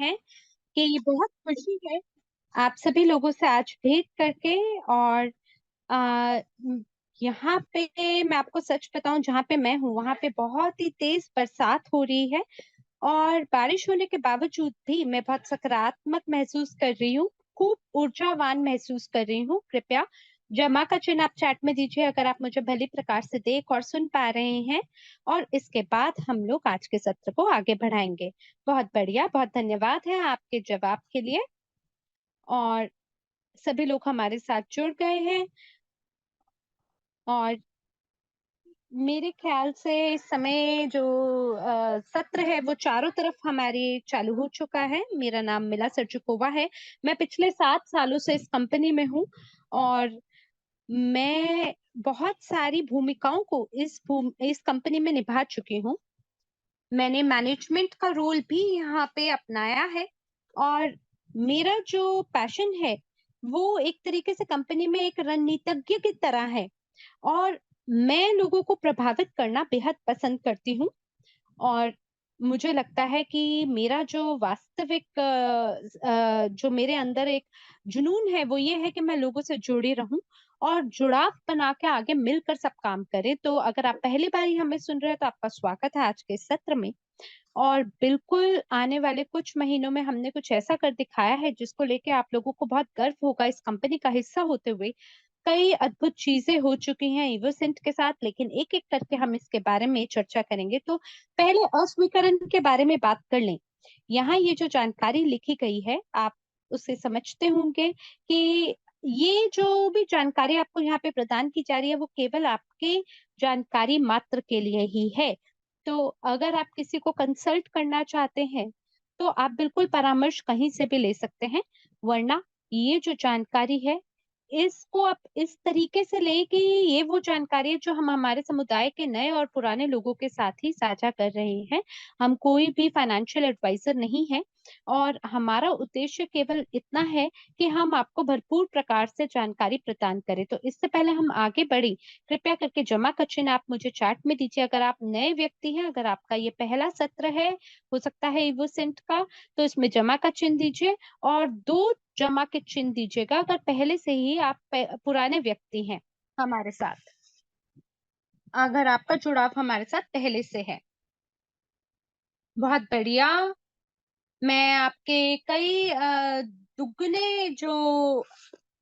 है कि ये बहुत खुशी है आप सभी लोगों से आज भेंट करके। और आ, यहाँ पे मैं आपको सच बताऊं, जहाँ पे मैं हूँ वहां पे बहुत ही तेज बरसात हो रही है। और बारिश होने के बावजूद भी मैं बहुत सकारात्मक महसूस कर रही हूँ, खूब ऊर्जावान महसूस कर रही हूँ। कृपया जमा का चिन्ह आप चैट में दीजिए अगर आप मुझे भली प्रकार से देख और सुन पा रहे हैं। और इसके बाद हम लोग आज के सत्र को आगे बढ़ाएंगे। बहुत बढ़िया, बहुत धन्यवाद है आपके जवाब के लिए। और सभी लोग हमारे साथ जुड़ गए हैं। और मेरे ख्याल से इस समय जो सत्र है वो चारों तरफ हमारे चालू हो चुका है। मेरा नाम मिला सर्जुकोवा है। मैं पिछले 7 सालों से इस कंपनी में हूँ। और मैं बहुत सारी भूमिकाओं को इस कंपनी में निभा चुकी हूँ। मैंने मैनेजमेंट का रोल भी यहाँ पे अपनाया है। और मेरा जो पैशन है वो एक तरीके से कंपनी में एक रणनीतिज्ञ की तरह है। और मैं लोगों को प्रभावित करना बेहद पसंद करती हूँ। और मुझे लगता है कि मेरा जो वास्तविक जो मेरे अंदर एक जुनून है वो ये है कि मैं लोगों से जुड़ी रहूं और जुड़ाव बना के आगे मिलकर सब काम करें। तो अगर आप पहली बार ही हमें सुन रहे हैं तो आपका स्वागत है आज के इस सत्र में। और बिल्कुल आने वाले कुछ महीनों में हमने कुछ ऐसा कर दिखाया है जिसको लेके आप लोगों को बहुत गर्व होगा इस कंपनी का हिस्सा होते हुए। कई अद्भुत चीजें हो चुकी हैं इवोसेंट के साथ, लेकिन एक एक करके हम इसके बारे में चर्चा करेंगे। तो पहले अस्वीकरण के बारे में बात कर लें। यहाँ ये जो जानकारी लिखी गई है आप उसे समझते होंगे कि ये जो भी जानकारी आपको यहाँ पे प्रदान की जा रही है वो केवल आपके जानकारी मात्र के लिए ही है। तो अगर आप किसी को कंसल्ट करना चाहते हैं तो आप बिल्कुल परामर्श कहीं से भी ले सकते हैं। वरना ये जो जानकारी है इसको आप इस तरीके से लें कि ये वो जानकारी है जो हम हमारे समुदाय के नए और पुराने लोगों के साथ ही साझा कर रहे हैं। हम कोई भी फाइनेंशियल एडवाइजर नहीं है। और हमारा उद्देश्य केवल इतना है कि हम आपको भरपूर प्रकार से जानकारी प्रदान करें। तो इससे पहले हम आगे बढ़े, कृपया करके जमा का चिन्ह आप मुझे चैट में दीजिए अगर आप नए व्यक्ति हैं। अगर आपका ये पहला सत्र है, हो सकता है इवोसेंट का, तो इसमें जमा का चिन्ह दीजिए। और 2 जमा के चिन्ह दीजिएगा अगर पहले से ही आप पुराने व्यक्ति हैं हमारे साथ, अगर आपका जुड़ाव हमारे साथ पहले से है। बहुत बढ़िया। मैं आपके कई दुगने जो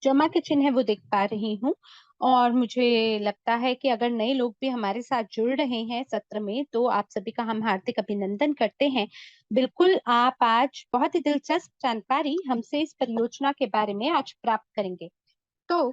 जमा के चिन्ह है वो देख पा रही हूँ। और मुझे लगता है कि अगर नए लोग भी हमारे साथ जुड़ रहे हैं सत्र में तो आप सभी का हम हार्दिक अभिनंदन करते हैं। बिल्कुल आप आज बहुत ही दिलचस्प जानकारी हमसे इस परियोजना के बारे में आज प्राप्त करेंगे। तो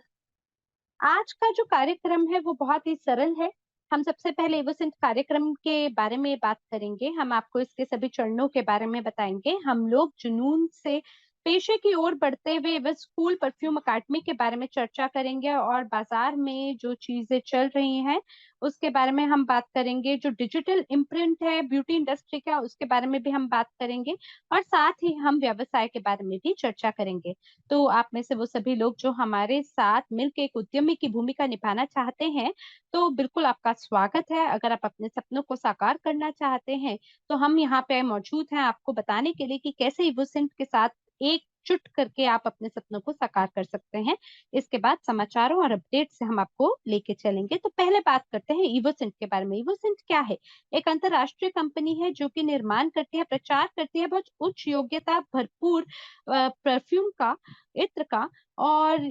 आज का जो कार्यक्रम है वो बहुत ही सरल है। हम सबसे पहले इवोसेंट कार्यक्रम के बारे में बात करेंगे। हम आपको इसके सभी चरणों के बारे में बताएंगे। हम लोग जुनून से पेशे की ओर बढ़ते हुए बस स्कूल परफ्यूम अकादमी के बारे में चर्चा करेंगे। और बाजार में जो चीजें चल रही हैं उसके बारे में हम बात करेंगे। जो डिजिटल इम्प्रिंट है ब्यूटी इंडस्ट्री का उसके बारे में भी हम बात करेंगे। और साथ ही हम व्यवसाय के बारे में भी चर्चा करेंगे। तो आप में से वो सभी लोग जो हमारे साथ मिलकर एक उद्यमी की भूमिका निभाना चाहते हैं तो बिल्कुल आपका स्वागत है। अगर आप अपने सपनों को साकार करना चाहते हैं तो हम यहाँ पे मौजूद हैं आपको बताने के लिए कि कैसे इवोसेंट के साथ एकजुट करके आप अपने सपनों को साकार कर सकते हैं। इसके बाद समाचारों और अपडेट से हम आपको लेके चलेंगे। तो पहले बात करते हैं इवोसेंट के बारे में। इवोसेंट क्या है? एक अंतरराष्ट्रीय कंपनी है जो कि निर्माण करती है, प्रचार करती है बहुत उच्च योग्यता भरपूर परफ्यूम का, इत्र का। और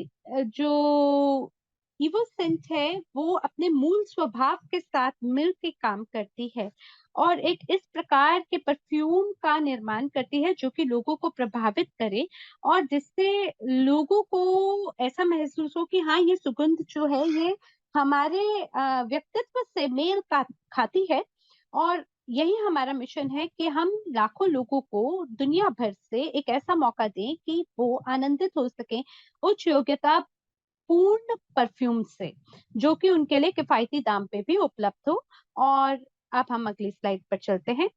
जो इवोसेंट है वो अपने मूल स्वभाव के साथ मिल के काम करती है और एक इस प्रकार के परफ्यूम का निर्माण करती है जो कि लोगों को प्रभावित करे और जिससे लोगों को ऐसा महसूस हो कि हाँ ये सुगंध जो है ये हमारे व्यक्तित्व से मेल का खाती है। और यही हमारा मिशन है कि हम लाखों लोगों को दुनिया भर से एक ऐसा मौका दें कि वो आनंदित हो सके उच्च योग्यता पूर्ण परफ्यूम से, जो कि उनके लिए किफायती दाम पे भी उपलब्ध हो। और अब हम अगली स्लाइड पर चलते हैं।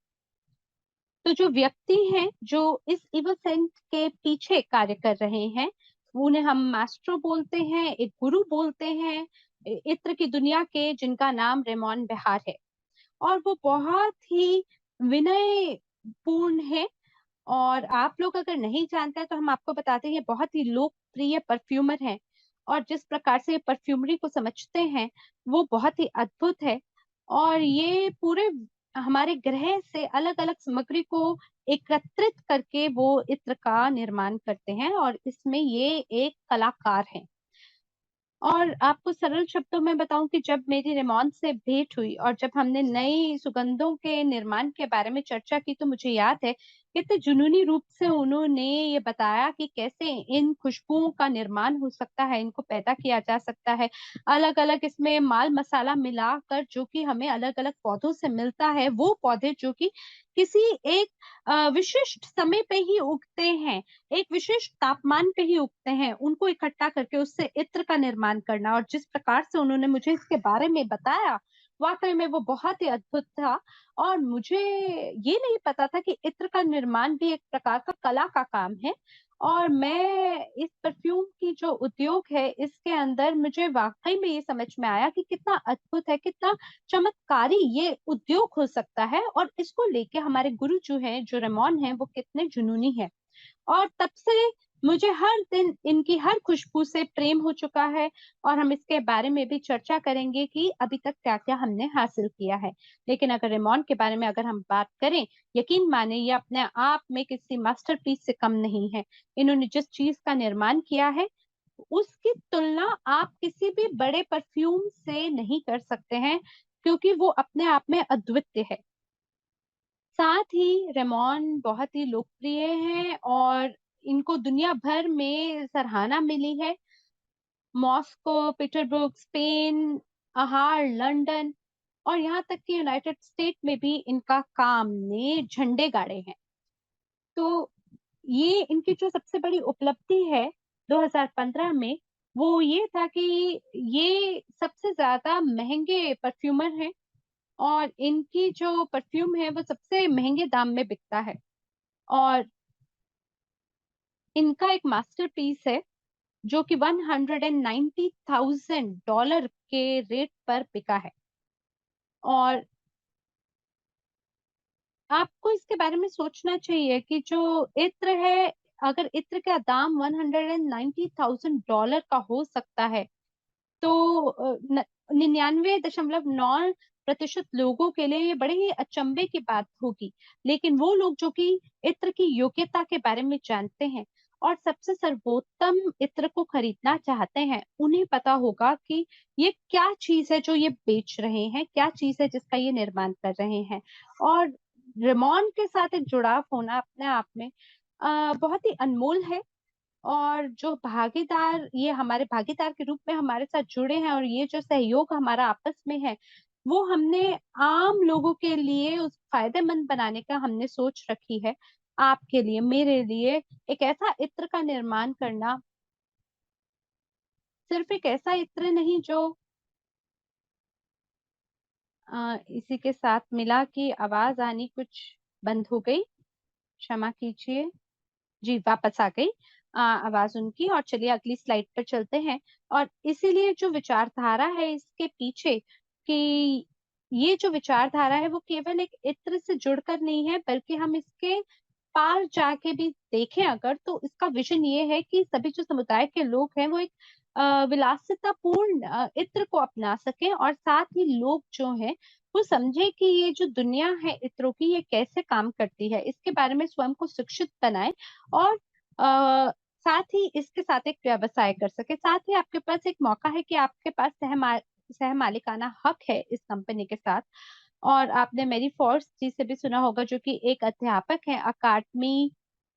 तो जो व्यक्ति हैं जो इस इवोसेंट के पीछे कार्य कर रहे हैं उन्हें हम मास्ट्रो बोलते हैं, एक गुरु बोलते हैं इत्र की दुनिया के, जिनका नाम रेमोन बेहार है। और वो बहुत ही विनय पूर्ण है। और आप लोग अगर नहीं जानते हैं तो हम आपको बताते हैं, ये बहुत ही लोकप्रिय परफ्यूमर हैं और जिस प्रकार से ये परफ्यूमरी को समझते हैं, वो बहुत ही अद्भुत है। और ये पूरे हमारे ग्रह से अलग-अलग सामग्री को एकत्रित करके वो इत्र का निर्माण करते हैं और इसमें ये एक कलाकार हैं। और आपको सरल शब्दों में बताऊँ कि जब मेरी रेमॉन से भेंट हुई और जब हमने नई सुगंधों के निर्माण के बारे में चर्चा की, तो मुझे याद है कितने जुनूनी रूप से उन्होंने ये बताया कि कैसे इन खुशबुओं का निर्माण हो सकता है, इनको पैदा किया जा सकता है। अलग-अलग इसमें माल-मसाला मिलाकर जो कि हमें अलग-अलग पौधों से मिलता है, वो पौधे जो कि किसी एक विशिष्ट समय पे ही उगते हैं, एक विशिष्ट तापमान पे ही उगते हैं, उनको इकट्ठा करके उससे इत्र का निर्माण करना और जिस प्रकार से उन्होंने मुझे इसके बारे में बताया, वाक़ई में वो बहुत ही अद्भुत था और मुझे ये नहीं पता था कि इत्र का निर्माण भी एक प्रकार का कला का काम है और मैं इस परफ्यूम की जो उद्योग है, इसके अंदर मुझे वाक़ई में ये समझ में आया कि कितना अद्भुत है, कितना चमत्कारी ये उद्योग हो सकता है और इसको लेके हमारे गुरु जो हैं, जो रेमॉन हैं, वो कितने जुनूनी हैं। और तब से मुझे हर दिन इनकी हर खुशबू से प्रेम हो चुका है और हम इसके बारे में भी चर्चा करेंगे कि अभी तक क्या-क्या हमने हासिल किया है। लेकिन अगर रेमॉन के बारे में अगर हम बात करें, यकीन मानिए ये अपने आप में किसी मास्टरपीस से कम नहीं है। इन्होंने जिस चीज़ का निर्माण किया है, उसकी तुलना आप किसी भी बड़े परफ्यूम से नहीं कर सकते हैं, क्योंकि वो अपने आप में अद्वितीय है। साथ ही रेमॉन बहुत ही लोकप्रिय हैं और इनको दुनिया भर में सराहना मिली है। मॉस्को, पीटरबर्ग, स्पेन, अहार, लंदन और यहाँ तक कि यूनाइटेड स्टेट में भी इनका काम ने झंडे गाड़े हैं। तो ये इनकी जो सबसे बड़ी उपलब्धि है 2015 में, वो ये था कि ये सबसे ज़्यादा महँगे परफ्यूमर हैं और इनकी जो परफ्यूम है वो सबसे महँगे दाम में बिकता है। और इनका एक मास्टरपीस है जो कि $190,000 के रेट पर बिका है। और आपको इसके बारे में सोचना चाहिए कि जो इत्र है, अगर इत्र का दाम $190,000 का हो सकता है, तो 99.9% लोगों के लिए ये बड़े ही अचंभे की बात होगी। लेकिन वो लोग जो कि इत्र की योग्यता के बारे में जानते हैं और सबसे सर्वोत्तम इत्र को खरीदना चाहते हैं, उन्हें पता होगा कि ये क्या चीज़ है जो ये बेच रहे हैं, क्या चीज़ है जिसका ये निर्माण कर रहे हैं। और रेमॉन के साथ एक जुड़ाव होना अपने आप में बहुत ही अनमोल है। और जो भागीदार ये हमारे भागीदार के रूप में हमारे साथ जुड़े हैं और ये जो सहयोग हमारा आपस में है, वो हमने आम लोगों के लिए उस फ़ायदेमंद बनाने का हमने सोच रखी है। आपके लिए, मेरे लिए एक ऐसा इत्र का निर्माण करना, सिर्फ़ एक ऐसा इत्र नहीं जो इसी के साथ मिला कि आवाज़ आनी कुछ बंद हो गई, क्षमा कीजिए। जी, वापस आ गई आवाज़ उनकी और चलिए अगली स्लाइड पर चलते हैं। और इसीलिए जो विचारधारा है इसके पीछे कि ये जो विचारधारा है वो केवल एक इत्र से जुड़कर नहीं है, बल्कि हम इसके पार जाके भी देखें अगर, तो इसका विज़न ये है कि सभी जो समुदाय के लोग हैं वो एक विलासितापूर्ण इत्र को अपना सकें और साथ ही लोग जो हैं वो समझें कि ये जो दुनिया है इत्रों की, ये कैसे काम करती है। इसके बारे में स्वयं को शिक्षित बनाएँ और साथ ही इसके साथ एक व्यवसाय कर सकें। साथ ही आपके पास एक मौका है कि आपके पास सहमालिकाना हक है इस कंपनी के साथ। और आपने मैरी फॉर्स जी से भी सुना होगा जो कि एक अध्यापक हैं अकादमी,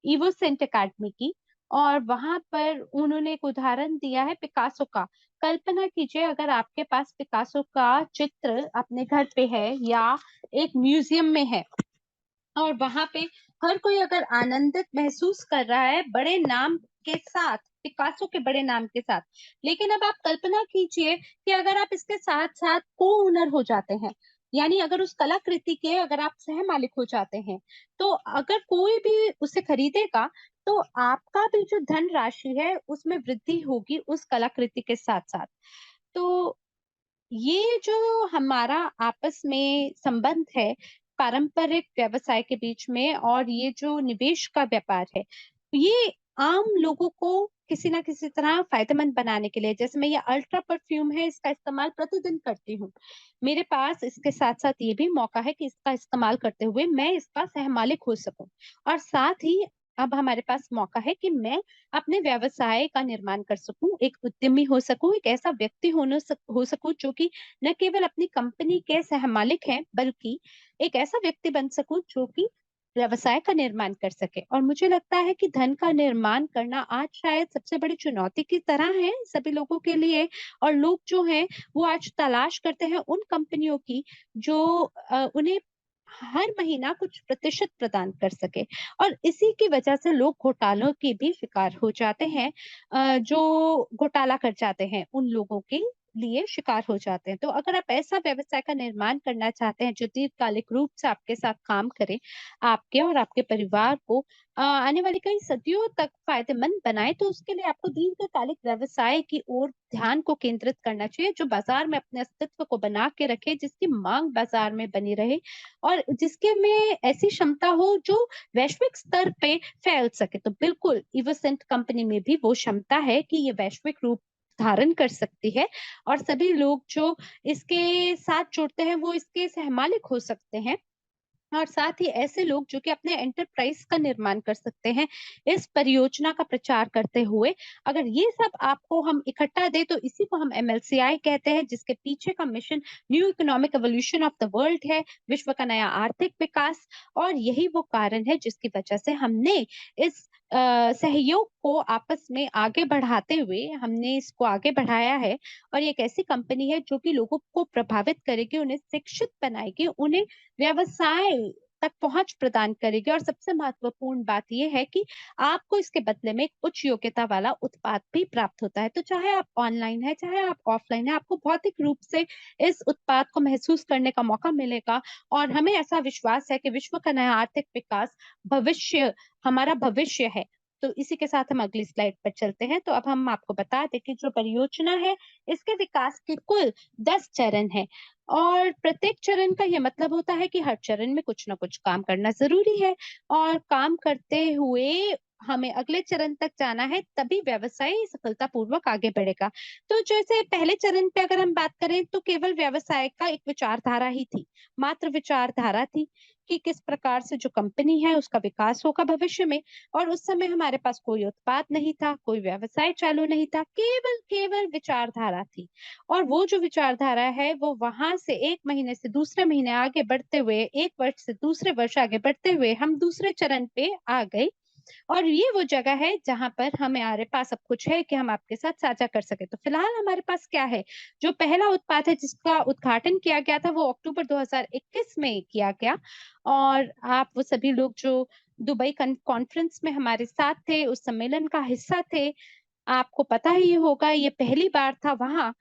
इवोसेंट अकादमी की। और वहाँ पर उन्होंने एक उदाहरण दिया है पिकासो का। कल्पना कीजिए अगर आपके पास पिकासो का चित्र अपने घर पे है या एक म्यूज़ियम में है और वहाँ पे हर कोई अगर आनंदित महसूस कर रहा है बड़े नाम के साथ, पिकासो के बड़े नाम के साथ। लेकिन अब आप कल्पना कीजिए कि अगर आप इसके साथ-साथ को-ओनर हो जाते हैं, यानी अगर उस कलाकृति के अगर आप सह-मालिक हो जाते हैं, तो अगर कोई भी उसे खरीदेगा, तो आपका भी जो धनराशि है, उसमें वृद्धि होगी उस कलाकृति के साथ-साथ। तो ये जो हमारा आपस में संबंध है, पारंपरिक व्यवसाय के बीच में और ये जो निवेश का व्यापार है, ये आम लोगों को किसी न किसी तरह फ़ायदेमंद बनाने के लिए, जैसे मैं ये अल्ट्रा परफ्यूम है, इसका इस्तेमाल प्रतिदिन करती हूँ। मेरे पास इसके साथ-साथ ये भी मौका है कि इसका इस्तेमाल करते हुए मैं इसका सह-मालिक हो सकूँ और साथ ही अब हमारे पास मौका है कि मैं अपने व्यवसाय का निर्माण कर सकूँ, एक उद्यमी हो सकूँ, एक ऐसा व्यक्ति हो सकूँ जो कि न केवल अपनी कंपनी के सह-मालिक हैं, बल्कि एक ऐसा व्यक्ति बन सकूँ जो कि व्यवसाय का निर्माण कर सके। और मुझे लगता है कि धन का निर्माण करना आज शायद सबसे बड़ी चुनौती की तरह है सभी लोगों के लिए और लोग जो हैं वो आज तलाश करते हैं उन कंपनियों की जो उन्हें हर महीना कुछ प्रतिशत प्रदान कर सके और इसी की वजह से लोग घोटालों के भी शिकार हो जाते हैं जो घोटाला कर जाते हैं उन लोगों के लिए शिकार हो जाते हैं। तो अगर आप ऐसा व्यवसाय का निर्माण करना चाहते हैं जो दीर्घकालिक रूप से आपके साथ काम करे, आपके और आपके परिवार को आने वाली कई सदियों तक फ़ायदेमंद बनाए, तो उसके लिए आपको दीर्घकालिक व्यवसाय की ओर ध्यान को केंद्रित करना चाहिए, जो बाज़ार में अपने अस्तित्व को बना के रखे, जिसकी माँग बाज़ार में बनी रहे और जिसके में ऐसी क्षमता हो जो वैश्विक स्तर पे फैल सके। तो बिल्कुल, इवोसेंट कंपनी में भी वो क्षमता है कि ये वैश्विक रूप धारण कर सकती है और सभी लोग जो इसके साथ जुड़ते हैं, वो इसके सहमालिक हो सकते हैं। और साथ ही ऐसे लोग जो कि अपने एंटरप्राइज का निर्माण कर सकते हैं, इस परियोजना का प्रचार करते हुए। अगर ये सब आपको हम इकट्ठा दें तो इसी को हम एमएलसीआई कहते हैं, जिसके पीछे का mission new economic evolution of the world है, विश्व का नया आर्थिक विकास। और यही वो कारण है जिसकी वजह से हमने इस सहयोग को आपस में आगे बढ़ाते हुए हमने इसको आगे बढ़ाया है और ये एक ऐसी कंपनी है जो कि लोगों को प्रभावित करेगी, उन्हें शिक्षित बनाएगी, उन्हें व्यवसाय तक पहुँच प्रदान करेगी और सबसे महत्वपूर्ण बात ये है कि आपको इसके बदले में एक उच्च योग्यता वाला उत्पाद भी प्राप्त होता है। तो चाहे आप ऑनलाइन हैं, चाहे आप ऑफलाइन हैं, आपको भौतिक रूप से इस उत्पाद को महसूस करने का मौका मिलेगा और हमें ऐसा विश्वास है कि विश्व का नया आर्थिक विकास भविष्य हमारा भविष्य है। तो इसी के साथ हम अगली स्लाइड पर चलते हैं। तो अब हम आपको बता दें कि जो परियोजना है, इसके विकास के कुल 10 चरण हैं। और प्रत्येक चरण का ये मतलब होता है कि हर चरण में कुछ ना कुछ काम करना ज़रूरी है और काम करते हुए हमें अगले चरण तक जाना है, तभी व्यवसाय सफलतापूर्वक आगे बढ़ेगा। तो जैसे पहले चरण पे अगर हम बात करें तो केवल व्यवसाय का एक विचारधारा ही थी, मात्र विचारधारा थी कि किस प्रकार से जो कंपनी है उसका विकास होगा भविष्य में। और उस समय हमारे पास कोई उत्पाद नहीं था, कोई व्यवसाय चालू नहीं था, केवल केवल विचारधारा थी। और वो जो विचारधारा है वो वहाँ से 1 महीने से दूसरे महीने आगे बढ़ते हुए, 1 वर्ष से दूसरे वर्ष आगे बढ़ते हुए हम दूसरे चरण पे आ गए। और ये वो जगह है जहाँ पर हमारे पास सब कुछ है कि हम आपके साथ साझा कर सकें। तो फिलहाल हमारे पास क्या है? जो पहला उत्पाद है जिसका उद्घाटन किया गया था वो अक्टूबर 2021 में किया गया और आप वो सभी लोग जो दुबई कॉन्फ्रेंस में हमारे साथ थे, उस सम्मेलन का हिस्सा थे, आपको पता ही होगा ये पहली बार था वहाँ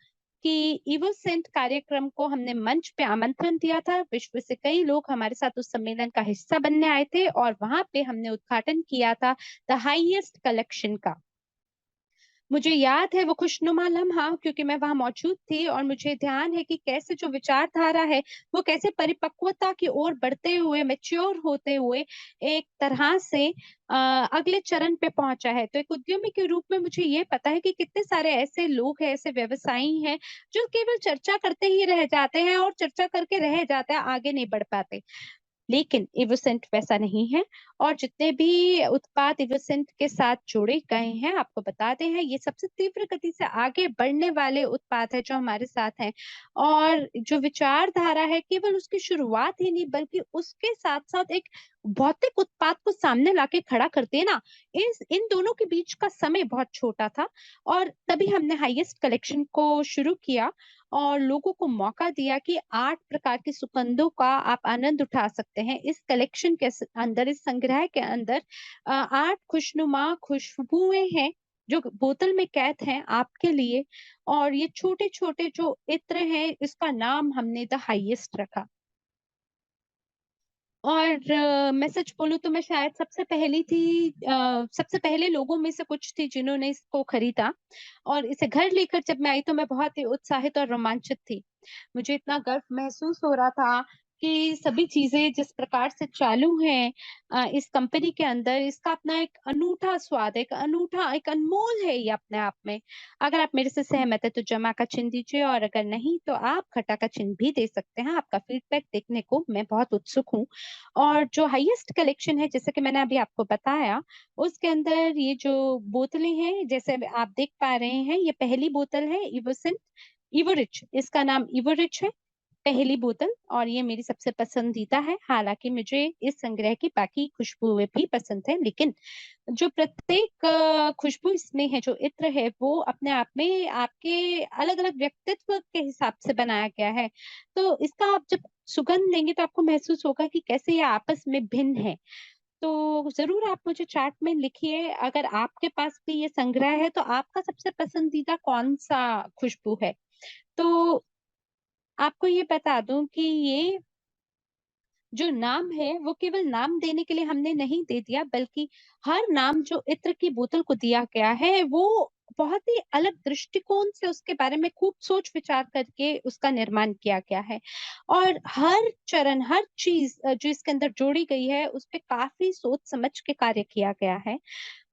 कि इवोसेंट कार्यक्रम को हमने मंच पे आमंत्रण दिया था। विश्व से कई लोग हमारे साथ उस सम्मेलन का हिस्सा बनने आए थे और वहाँ पे हमने उद्घाटन किया था द हाईएस्ट कलेक्शन का। मुझे याद है वो खुशनुमा लम्हा क्योंकि मैं वहाँ मौजूद थी और मुझे ध्यान है कि कैसे जो विचारधारा है, वो कैसे परिपक्वता की ओर बढ़ते हुए, मैच्योर होते हुए एक तरह से अगले चरण पे पहुँचा है। तो एक उद्यमी के रूप में मुझे ये पता है कि कितने सारे ऐसे लोग हैं, ऐसे व्यवसायी हैं, जो केवल चर्चा करते ही रह जाते हैं और चर्चा करके रह जाते हैं, आगे नहीं बढ़ पाते। लेकिन इवोसेंट वैसा नहीं है और जितने भी उत्पाद इवोसेंट के साथ जोड़े गए हैं, आपको बताते हैं, ये सबसे तीव्र गति से आगे बढ़ने वाले उत्पाद हैं जो हमारे साथ हैं। और जो विचारधारा है केवल उसकी शुरुआत ही नहीं बल्कि उसके साथ-साथ एक भौतिक उत्पाद को सामने लाके खड़ा कर देना, इस इन दोनों के बीच का समय बहुत छोटा था और तभी हमने हाईएस्ट कलेक्शन को शुरू किया और लोगों को मौका दिया कि 8 प्रकार की सुगंधों का आप आनंद उठा सकते हैं। इस कलेक्शन के अंदर, इस संग्रह के अंदर 8 खुशनुमा खुशबुएँ हैं, जो बोतल में कैद हैं आपके लिए और ये छोटे-छोटे जो इत्र हैं, इसका नाम हमने द हाईएस्ट रखा। और मैं सच बोलूँ तो मैं शायद सबसे पहले लोगों में से कुछ थी जिन्होंने इसको खरीदा और इसे घर लेकर जब मैं आई तो मैं बहुत ही उत्साहित और रोमांचित थी। मुझे इतना गर्व महसूस हो रहा था कि सभी चीज़ें जिस प्रकार से चालू हैं इस कंपनी के अंदर, इसका अपना एक अनूठा स्वाद है, एक अनूठा, एक अनमोल है ये अपने आप में। अगर आप मेरे से सहमत हैं तो जमा का चिन्ह दीजिए और अगर नहीं तो आप घटा का चिन्ह भी दे सकते हैं। आपका फीडबैक देखने को मैं बहुत उत्सुक हूँ। और जो हाईएस्ट कलेक्शन है जैसे कि मैंने अभी आपको बताया, उसके अंदर ये जो बोतलें हैं जैसे अब आप देख पा रहे हैं, ये पहली बोतल है इवोसेंट इवोरिच, इसका नाम इवोरिच है। पहली बोतल और ये मेरी सबसे पसंदीदा है। हालाँकि मुझे इस संग्रह की बाकी खुशबुएँ भी पसंद हैं, लेकिन जो प्रत्येक खुशबू इसमें है, जो इत्र है, वो अपने आप में आपके अलग-अलग व्यक्तित्व के हिसाब से बनाया गया है। तो इसका आप जब सुगंध लेंगे तो आपको महसूस होगा कि कैसे ये आपस में भिन्न है। तो ज़रूर आप मुझे चैट में लिखिए, अगर आपके पास भी ये संग्रह है, तो आपका सबसे पसंदीदा कौन-सा खुशबू है? तो आपको ये बता दूँ कि ये जो नाम है, वो केवल नाम देने के लिए हमने नहीं दे दिया, बल्कि हर नाम जो इत्र की बोतल को दिया गया है, वो बहुत ही अलग दृष्टिकोण से उसके बारे में खूब सोच-विचार करके उसका निर्माण किया गया है। और हर चरण, हर चीज़ जो इसके अंदर जोड़ी गई है, उसपे काफ़ी सोच-समझ के कार्य किया गया है।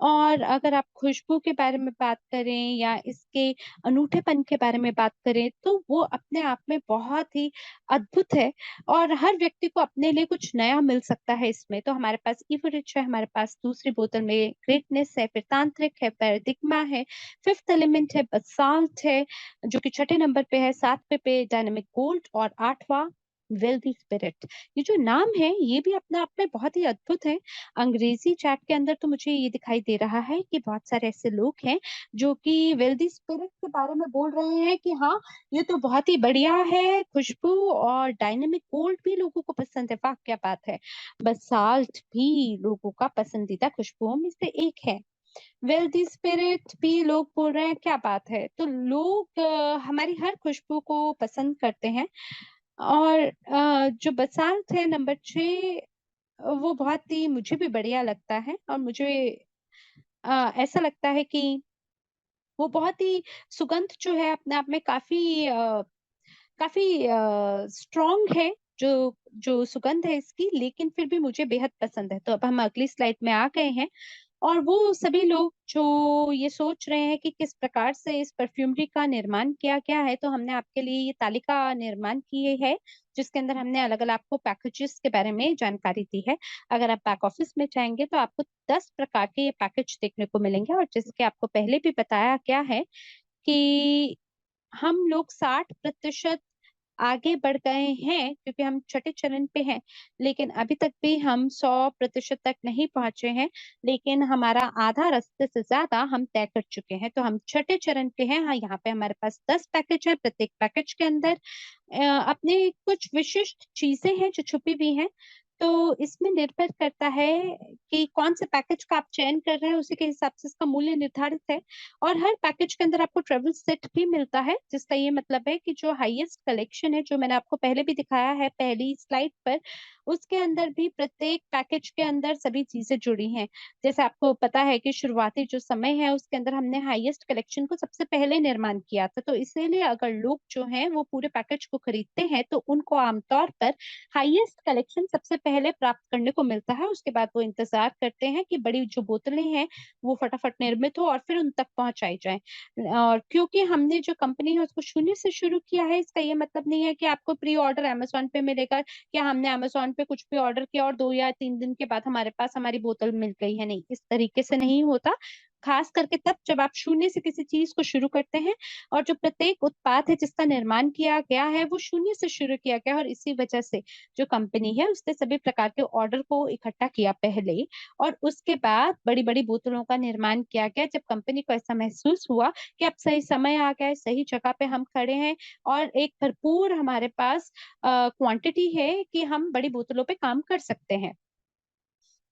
और अगर आप खुशबू के बारे में बात करें या इसके अनूठेपन के बारे में बात करें, तो वो अपने आप में बहुत ही अद्भुत है और हर व्यक्ति को अपने लिए कुछ नया मिल सकता है इसमें। तो हमारे पास इवोरिच है, हमारे पास दूसरी बोतल में ग्रेटनेस है, फिर तांत्रिक है, पैराडिग्मा है, फिफ्थ एलिमेंट है, बसाल्ट है, जो कि छठे नंबर पे है, 7वें पे डायनामिक गोल्ड और 8वां वेल्दी स्पिरिट। ये जो नाम है, ये भी अपने आप में बहुत ही अद्भुत है। अंग्रेज़ी चैट के अंदर तो मुझे ये दिखाई दे रहा है कि बहुत सारे ऐसे लोग हैं, जो कि वेल्दी स्पिरिट के बारे में बोल रहे हैं कि हाँ, ये तो बहुत ही बढ़िया है खुशबू और डायनामिक गोल्ड भी लोगों को पसंद है, वाह! क्या बात है। बसाल्ट भी लोगों का पसंदीदा खुशबुओं में से एक है। वेल्दी स्पिरिट भी लोग बोल रहे हैं, क्या बात है। तो लोग हमारी हर खुशबू को पसंद करते हैं और जो बसाल्ट है नंबर 6 वो बहुत ही मुझे भी बढ़िया लगता है और मुझे ऐसा लगता है कि वो बहुत ही सुगंध जो है अपने आप में काफ़ी स्ट्रॉन्ग है जो जो सुगंध है इसकी, लेकिन फिर भी मुझे बेहद पसंद है। तो अब हम अगली स्लाइड में आ गए हैं और वो सभी लोग जो ये सोच रहे हैं कि किस प्रकार से इस परफ्यूमरी का निर्माण किया गया है, तो हमने आपके लिए ये तालिका निर्माण की है, जिसके अंदर हमने अलग-अलग आपको पैकेजेस के बारे में जानकारी दी है। अगर आप बैक ऑफिस में जाएँगे तो आपको 10 प्रकार के ये पैकेज देखने को मिलेंगे और जैसे कि आपको पहले भी बताया गया है कि हम लोग 60% आगे बढ़ गए हैं क्योंकि हम छठे चरण पे हैं, लेकिन अभी तक भी हम 100% तक नहीं पहुँचे हैं, लेकिन हमारा आधा रास्ते से ज़्यादा हम तय कर चुके हैं। तो हम छठे चरण पे हैं, हाँ, यहाँ पे हमारे पास 10 पैकेज हैं, प्रत्येक पैकेज के अंदर अपने कुछ विशिष्ट चीज़ें हैं जो छुपी हुई हैं। तो इसमें निर्भर करता है कि कौन-से पैकेज का आप चयन कर रहे हैं, उसी के हिसाब से इसका मूल्य निर्धारित है। और हर पैकेज के अंदर आपको ट्रैवल सेट भी मिलता है, जिसका ये मतलब है कि जो हाईएस्ट कलेक्शन है, जो मैंने आपको पहले भी दिखाया है पहली स्लाइड पर, उसके अंदर भी प्रत्येक पैकेज के अंदर सभी चीज़ें जुड़ी हैं। जैसे आपको पता है कि शुरुआती जो समय है, उसके अंदर हमने हाईएस्ट कलेक्शन को सबसे पहले निर्माण किया था, तो इसीलिए अगर लोग जो हैं, वो पूरे पैकेज को खरीदते हैं, तो उनको आमतौर पर हाईएस्ट कलेक्शन सबसे पहले प्राप्त करने को मिलता है। उसके बाद वो इंतज़ार करते हैं कि बड़ी जो बोतलें हैं, वो फटाफट निर्मित हो और फिर उन तक पहुँचाई जाएँ। और क्योंकि हमने जो कंपनी है उसको शून्य से शुरू किया है, इसका ये मतलब नहीं है कि आपको प्री ऑर्डर अमेज़न पे मिलेगा या हमने अमेज़न पे कुछ भी ऑर्डर किया और 2 या 3 दिन के बाद हमारे पास हमारी बोतल मिल गई है, नहीं, इस तरीके से नहीं होता। ख़ास करके तब जब आप शून्य से किसी चीज़ को शुरू करते हैं और जो प्रत्येक उत्पाद है जिसका निर्माण किया गया है, वो शून्य से शुरू किया गया है और इसी वजह से जो कंपनी है उसने सभी प्रकार के ऑर्डर को इकट्ठा किया पहले और उसके बाद बड़ी-बड़ी बोतलों का निर्माण किया गया। जब कंपनी को ऐसा महसूस हुआ कि अब सही समय आ गया है, सही जगह पे हम खड़े हैं और एक भरपूर हमारे पास क्वांटिटी है कि हम बड़ी बोतलों पे काम कर सकते हैं।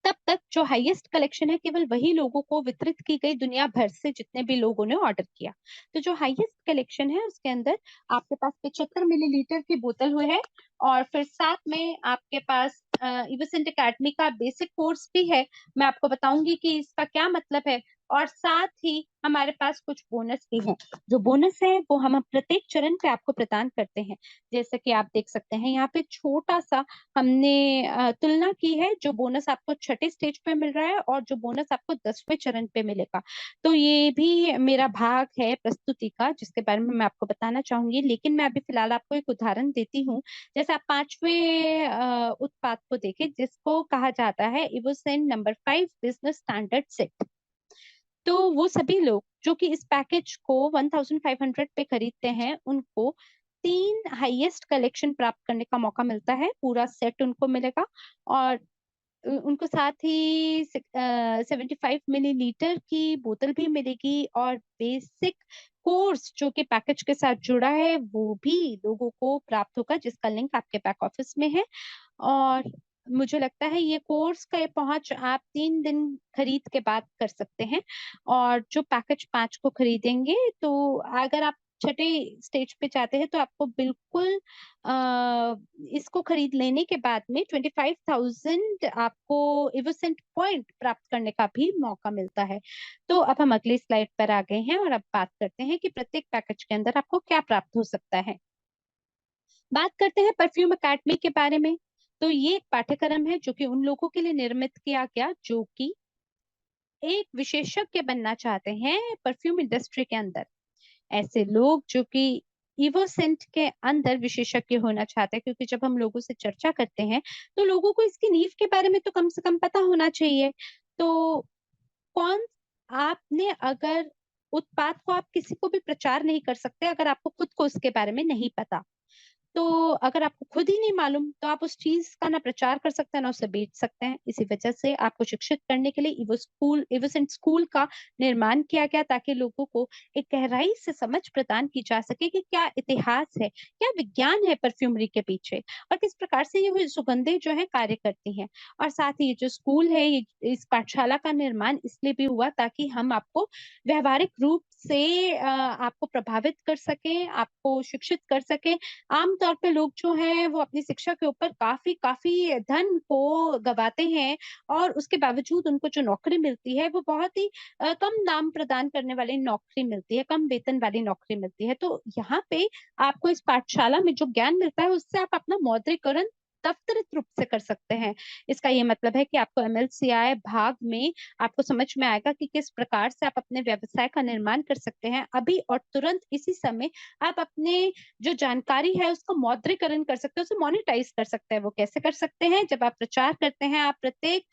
तब तक जो हाईएस्ट कलेक्शन है केवल वही लोगों को वितरित की गई दुनिया भर से जितने भी लोगों ने ऑर्डर किया। तो जो हाईएस्ट कलेक्शन है उसके अंदर आपके पास 75 मिलीलीटर की बोतल हुई है और फिर साथ में आपके पास इवोसेंट अकेडमी का बेसिक कोर्स भी है। मैं आपको बताऊंगी कि इसका क्या मतलब है। और साथ ही हमारे पास कुछ बोनस भी हैं। जो बोनस है वो हम प्रत्येक चरण पे आपको प्रदान करते हैं। जैसे कि आप देख सकते हैं यहाँ पे छोटा-सा हमने तुलना की है, जो बोनस आपको छठे स्टेज पे मिल रहा है और जो बोनस आपको 10वें चरण पे मिलेगा। तो ये भी मेरा भाग है प्रस्तुति का, जिसके बारे में मैं आपको बताना चाहूँगी। लेकिन मैं अभी फ़िलहाल आपको एक उदाहरण देती हूँ। जैसे आप 5वें उत्पाद को देखें, जिसको कहा जाता है इवोसेन नंबर 5 बिज़नेस स्टैंडर्ड सेट। तो वो सभी लोग जो कि इस पैकेज को 1500 पे खरीदते हैं, उनको 3 हाईएस्ट कलेक्शन प्राप्त करने का मौका मिलता है। पूरा सेट उनको मिलेगा और उनको साथ ही 75 मिलीलीटर की बोतल भी मिलेगी और बेसिक कोर्स जो कि पैकेज के साथ जुड़ा है, वो भी लोगों को प्राप्त होगा, जिसका लिंक आपके बैक ऑफिस में है। और मुझे लगता है ये कोर्स का ये पहुँच आप 3 दिन खरीद के बाद कर सकते हैं। और जो पैकेज 5 को खरीदेंगे, तो अगर आप छठे स्टेज पे जाते हैं, तो आपको बिल्कुल इसको खरीद लेने के बाद में 25,000 आपको इवोसेंट पॉइंट प्राप्त करने का भी मौका मिलता है। तो अब हम अगली स्लाइड पर आ गए हैं और अब बात करते हैं कि प्रत्येक पैकेज के अंदर आपको क्या प्राप्त हो सकता है। बात करते हैं परफ्यूम अकेडमी के बारे में। तो ये एक पाठ्यक्रम है जो कि उन लोगों के लिए निर्मित किया गया जो कि एक विशेषज्ञ बनना चाहते हैं परफ्यूम इंडस्ट्री के अंदर। ऐसे लोग जो कि इवोसेंट के अंदर विशेषज्ञ होना चाहते हैं, क्योंकि जब हम लोगों से चर्चा करते हैं, तो लोगों को इसकी नींव के बारे में तो कम से कम पता होना चाहिए। तो कौन आपने अगर उत्पाद को आप किसी को भी प्रचार नहीं कर सकते अगर आपको खुद को उसके बारे में नहीं पता। तो अगर आपको खुद ही नहीं मालूम, तो आप उस चीज़ का ना प्रचार कर सकते हैं, ना उसे बेच सकते हैं। इसी वजह से आपको शिक्षित करने के लिए इवोसेंट स्कूल का निर्माण किया गया, ताकि लोगों को एक गहराई से समझ प्रदान की जा सके कि क्या इतिहास है, क्या विज्ञान है परफ्यूमरी के पीछे और किस प्रकार से ये सुगंधें जो हैं कार्य करती हैं। और साथ ही ये जो स्कूल है, ये इस पाठशाला का निर्माण इसलिए भी हुआ ताकि हम आपको व्यावहारिक रूप से आपको प्रभावित कर सकें, आपको शिक्षित कर सकें। आम तौर पे लोग जो हैं वो अपनी शिक्षा के ऊपर काफ़ी धन को गँवाते हैं और उसके बावजूद उनको जो नौकरी मिलती है वो बहुत ही कम दाम प्रदान करने वाली नौकरी मिलती है, कम वेतन वाली नौकरी मिलती है। तो यहाँ पे आपको इस पाठशाला में जो ज्ञान मिलता है उससे आप अपना मौद्रिकरण त्वरित रूप से कर सकते हैं। इसका ये मतलब है कि आपको एमएलसीआई भाग में आपको समझ में आएगा कि किस प्रकार से आप अपने व्यवसाय का निर्माण कर सकते हैं। अभी और तुरंत इसी समय आप अपने जो जानकारी है उसका मौद्रीकरण कर सकते हैं, उसे मोनेटाइज़ कर सकते हैं। वो कैसे कर सकते हैं? जब आप प्रचार करते हैं, आप प्रत्येक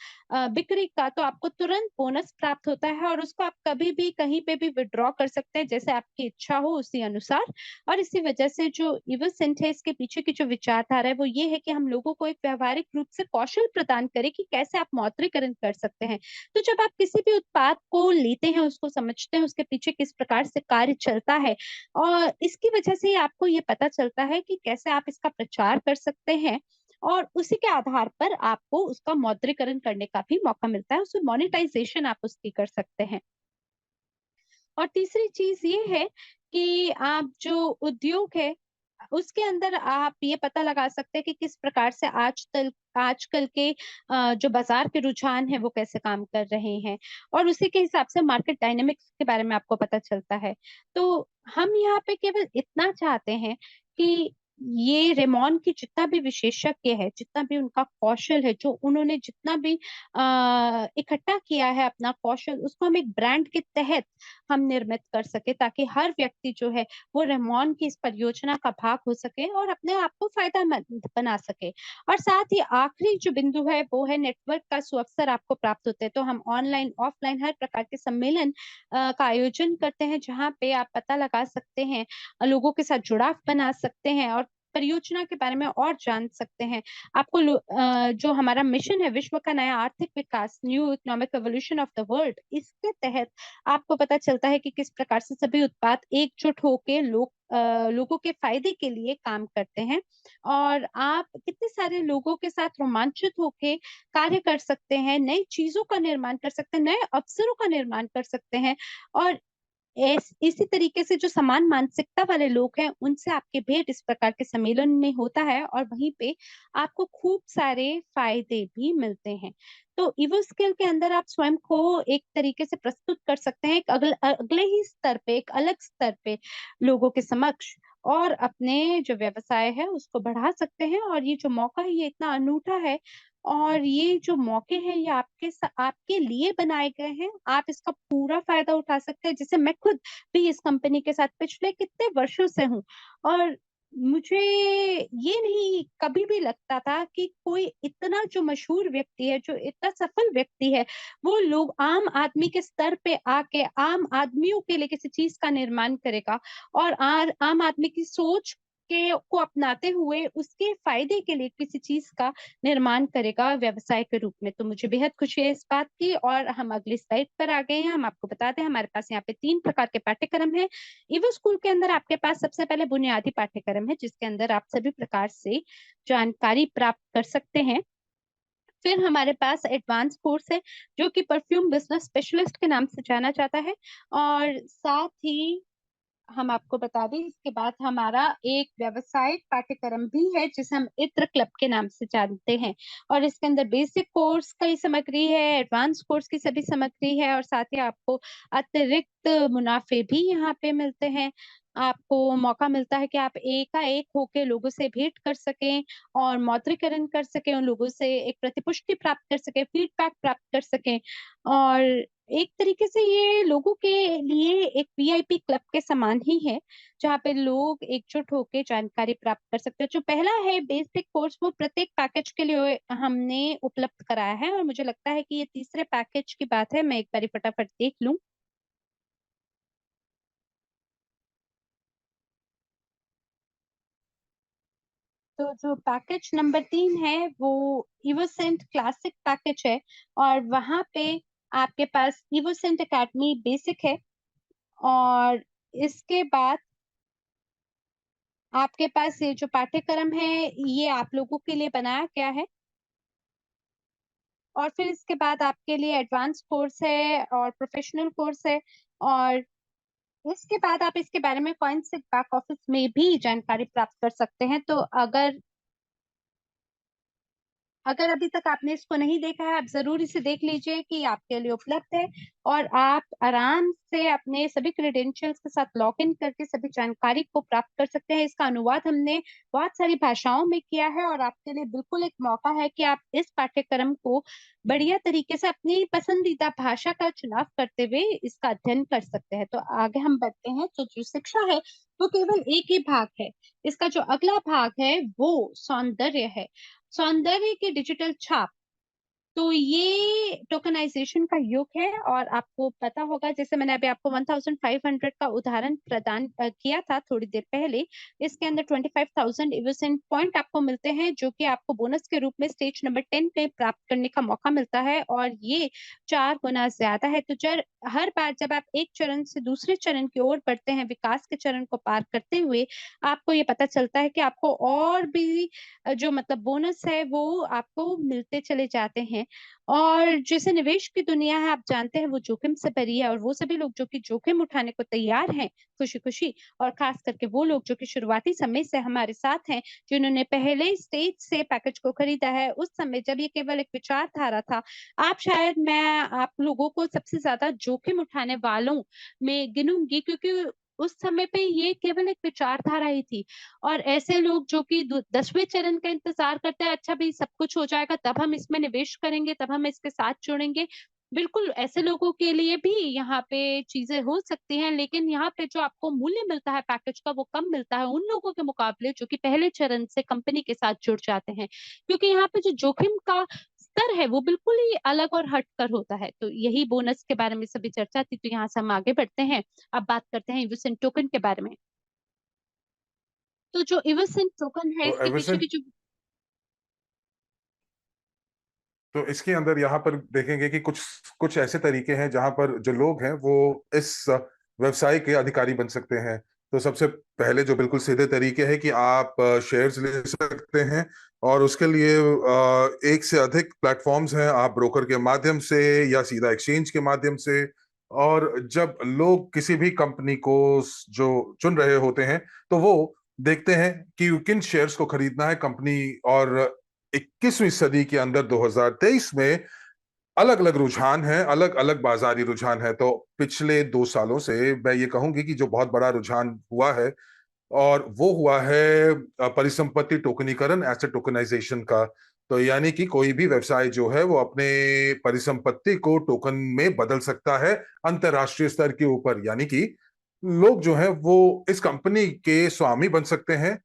बिक्री का तो आपको तुरंत बोनस प्राप्त होता है और उसको आप कभी भी कहीं पे भी विथड्रॉ कर सकते हैं, जैसे आपकी इच्छा हो उसी अनुसार। और इसी वजह से जो इवोसेंट है, इसके पीछे की जो विचारधारा है वो ये है कि हम लोगों को एक व्यावहारिक रूप से कौशल प्रदान करें कि कैसे आप मौद्रीकरण कर सकते हैं। तो जब आप किसी भी उत्पाद को लेते हैं, उसको समझते हैं, उसके पीछे किस प्रकार से कार्य चलता है और इसकी वजह से ही आपको ये पता चलता है कि कैसे आप इसका प्रचार कर सकते हैं और उसी के आधार पर आपको उसका मौद्रीकरण करने का भी मौका मिलता है, उसमें मोनेटाइज़ेशन आप उसकी कर सकते हैं। और तीसरी चीज़ ये है कि आप जो उद्योग है, उसके अंदर आप ये पता लगा सकते हैं कि किस प्रकार से आजकल के जो बाज़ार के रुझान हैं, वो कैसे काम कर रहे हैं और उसी के हिसाब से मार्केट डायनामिक्स के बारे में आपको पता चलता है। तो हम यहाँ पे केवल इतना चाहते हैं कि ये रेमॉन की जितना भी विशेषज्ञ है, जितना भी उनका कौशल है, जो उन्होंने जितना भी इकट्ठा किया है अपना कौशल, उसको हम एक ब्रांड के तहत हम निर्मित कर सकें, ताकि हर व्यक्ति जो है वो रेमॉन की इस परियोजना का भाग हो सके और अपने आप को फ़ायदेमंद बना सके। और साथ ही आखिरी जो बिंदु है वो है नेटवर्क का सुअवसर आपको प्राप्त होते हैं। तो हम ऑनलाइन, ऑफलाइन हर प्रकार के सम्मेलन का आयोजन करते हैं, जहाँ पे आप पता लगा सकते हैं, लोगों के साथ जुड़ाव बना सकते हैं और परियोजना के बारे में और जान सकते हैं। आपको जो हमारा मिशन है, विश्व का नया आर्थिक विकास, new economic evolution of the world, इसके तहत आपको पता चलता है कि किस प्रकार से सभी उत्पाद एकजुट होके लोगों के फायदे के लिए काम करते हैं और आप कितने सारे लोगों के साथ रोमांचित होके कार्य कर सकते हैं, नई चीज़ों का निर्माण कर सकते हैं, नए अवसरों का निर्माण कर सकते हैं और इसी तरीके से जो समान मानसिकता वाले लोग हैं उनसे आपके भेंट इस प्रकार के सम्मेलन में होता है और वहीं पे आपको खूब सारे फायदे भी मिलते हैं। तो ईवो स्किल के अंदर आप स्वयं को एक तरीके से प्रस्तुत कर सकते हैं एक अगले ही स्तर पे, एक अलग स्तर पे लोगों के समक्ष, और अपने जो व्यवसाय है उसको बढ़ा सकते हैं। और ये जो मौका है ये इतना अनूठा है, और ये जो मौके हैं ये आपके लिए बनाए गए हैं। आप इसका पूरा फ़ायदा उठा सकते हैं। जैसे मैं खुद भी इस कंपनी के साथ पिछले कितने वर्षों से हूँ, और मुझे ये नहीं कभी भी लगता था कि कोई इतना जो मशहूर व्यक्ति है, जो इतना सफल व्यक्ति है, वो लोग आम आदमी के स्तर पे आके आम आदमियों के लिए किसी चीज़ का निर्माण करेगा, और आम आदमी की सोच को अपनाते हुए उसके फ़ायदे के लिए किसी चीज़ का निर्माण करेगा व्यवसाय के रूप में। तो मुझे बेहद खुशी है इस बात की, और हम अगली स्लाइड पर आ गए हैं। हम आपको बता दें हमारे पास यहाँ पे 3 प्रकार के पाठ्यक्रम हैं। ईवो स्कूल के अंदर आपके पास सबसे पहले बुनियादी पाठ्यक्रम है, जिसके अंदर आप सभी प्रकार से जानकारी प्राप्त कर सकते हैं। फिर हमारे पास एडवांस कोर्स है, जो कि परफ्यूम बिज़नेस स्पेशलिस्ट के नाम से जाना जाता है, और साथ ही हम आपको बता दें इसके बाद हमारा एक व्यावसायिक पाठ्यक्रम भी है, जिसे हम इत्र क्लब के नाम से जानते हैं। और इसके अंदर बेसिक कोर्स की सामग्री है, एडवांस कोर्स की सभी सामग्री है, और साथ ही आपको अतिरिक्त मुनाफे भी यहाँ पे मिलते हैं। आपको मौका मिलता है कि आप एकाएक होके लोगों से भेंट कर सकें और मौद्रीकरण कर सकें, उन लोगों से एक प्रतिपुष्टि प्राप्त कर सकें, फीडबैक प्राप्त कर सकें, और एक तरीके से ये लोगों के लिए एक वीआईपी क्लब के समान ही है, जहाँ पे लोग एकजुट होके जानकारी प्राप्त कर सकते हैं। जो पहला है बेसिक कोर्स, वो प्रत्येक पैकेज के लिए हमने उपलब्ध कराया है, और मुझे लगता है कि ये तीसरे पैकेज की बात है। मैं एक बारी फटाफट देख लूं। तो जो पैकेज नंबर 3 है वो इवोसेंट क्लासिक पैकेज है, और वहाँ पे आपके पास इवोसेंट एकेडमी बेसिक है, और इसके बाद आपके पास ये जो पाठ्यक्रम है ये आप लोगों के लिए बनाया गया है। और फिर इसके बाद आपके लिए एडवांस कोर्स है और प्रोफेशनल कोर्स है, और इसके बाद आप इसके बारे में कॉइन्स बैक ऑफिस में भी जानकारी प्राप्त कर सकते हैं। तो अगर अगर अभी तक आपने इसको नहीं देखा है, आप जरूर इसे देख लीजिए कि आपके लिए उपलब्ध है, और आप आराम से अपने सभी क्रेडेंशियल्स के साथ लॉग इन करके सभी जानकारी को प्राप्त कर सकते हैं। इसका अनुवाद हमने बहुत सारी भाषाओं में किया है, और आपके लिए बिल्कुल एक मौका है कि आप इस पाठ्यक्रम को बढ़िया तरीके से अपनी पसंदीदा भाषा का चुनाव करते हुए इसका अध्ययन कर सकते हैं। तो आगे हम बढ़ते हैं। तो जो शिक्षा है वो केवल एक ही भाग है। इसका जो अगला भाग है वो सौंदर्य है, सौंदर्य की डिजिटल छाप। तो ये टोकनाइजेशन का युग है, और आपको पता होगा, जैसे मैंने अभी आपको 1500 का उदाहरण प्रदान किया था थोड़ी देर पहले। इसके अंदर 25,000 इवेंट पॉइंट आपको मिलते हैं, जो कि आपको बोनस के रूप में स्टेज नंबर 10 पे प्राप्त करने का मौका मिलता है, और ये 4 गुना ज्यादा है। तो हर बार जब आप एक चरण से दूसरे चरण की ओर बढ़ते हैं, विकास के चरण को पार करते हुए, आपको ये पता चलता है कि आपको और भी जो मतलब बोनस है वो आपको मिलते चले जाते हैं। और जैसे निवेश की दुनिया है, आप जानते हैं वो जोखिम से भरी है, और वो सभी लोग जो कि जोखिम उठाने को तैयार हैं खुशी खुशी, और खास करके वो लोग जो कि शुरुआती समय से हमारे साथ हैं, जिन्होंने पहले स्टेज से पैकेज को खरीदा है, उस समय जब ये केवल एक विचारधारा था, आप शायद मैं आप लोगों को सबसे ज्यादा जोखिम उठाने वालों में गिनूंगी, क्योंकि उस समय पे ये केवल एक विचारधारा ही थी। और ऐसे लोग जो कि 10वें चरण का इंतजार करते हैं, अच्छा भाई सब कुछ हो जाएगा तब हम इसमें निवेश करेंगे, तब हम इसके साथ जुड़ेंगे, बिल्कुल ऐसे लोगों के लिए भी यहाँ पे चीजें हो सकती हैं। लेकिन यहाँ पे जो आपको मूल्य मिलता है पैकेज का, वो कम मिलता है उन लोगों के मुकाबले जो कि पहले चरण से कंपनी के साथ जुड़ जाते हैं, क्योंकि यहाँ पे जो जोखिम का स्तर है वो बिल्कुल ही अलग और हटकर होता है। तो यही बोनस के बारे में सभी चर्चा थी, तो यहाँ से हम आगे बढ़ते हैं। अब बात करते हैं इविसेंट टोकन के बारे में। तो जो इविसेंट टोकन है, तो इसके पीछे एविसेंट, की जो तो इसके अंदर यहाँ पर देखेंगे कि कुछ कुछ ऐसे तरीके हैं जहां पर जो लोग हैं वो इस व्यवसाय के अधिकारी बन सकते हैं। तो सबसे पहले जो बिल्कुल सीधे तरीके हैं कि आप शेयर्स ले सकते हैं, और उसके लिए एक से अधिक प्लेटफॉर्म्स हैं। आप ब्रोकर के माध्यम से या सीधा एक्सचेंज के माध्यम से और जब लोग किसी भी कंपनी को जो चुन रहे होते हैं, तो वो देखते हैं कि किन शेयर्स को खरीदना है कंपनी। और 21वीं सदी के अंदर 2023 में अलग अलग रुझान हैं, अलग अलग बाजारी रुझान है। तो पिछले 2 सालों से मैं ये कहूंगी कि जो बहुत बड़ा रुझान हुआ है, और वो हुआ है परिसंपत्ति टोकनीकरण, एसेट टोकनाइजेशन का। तो यानी कि कोई भी व्यवसाय जो है वो अपने परिसंपत्ति को टोकन में बदल सकता है अंतरराष्ट्रीय स्तर के ऊपर। यानी कि लोग जो है वो इस कंपनी के स्वामी बन सकते हैं,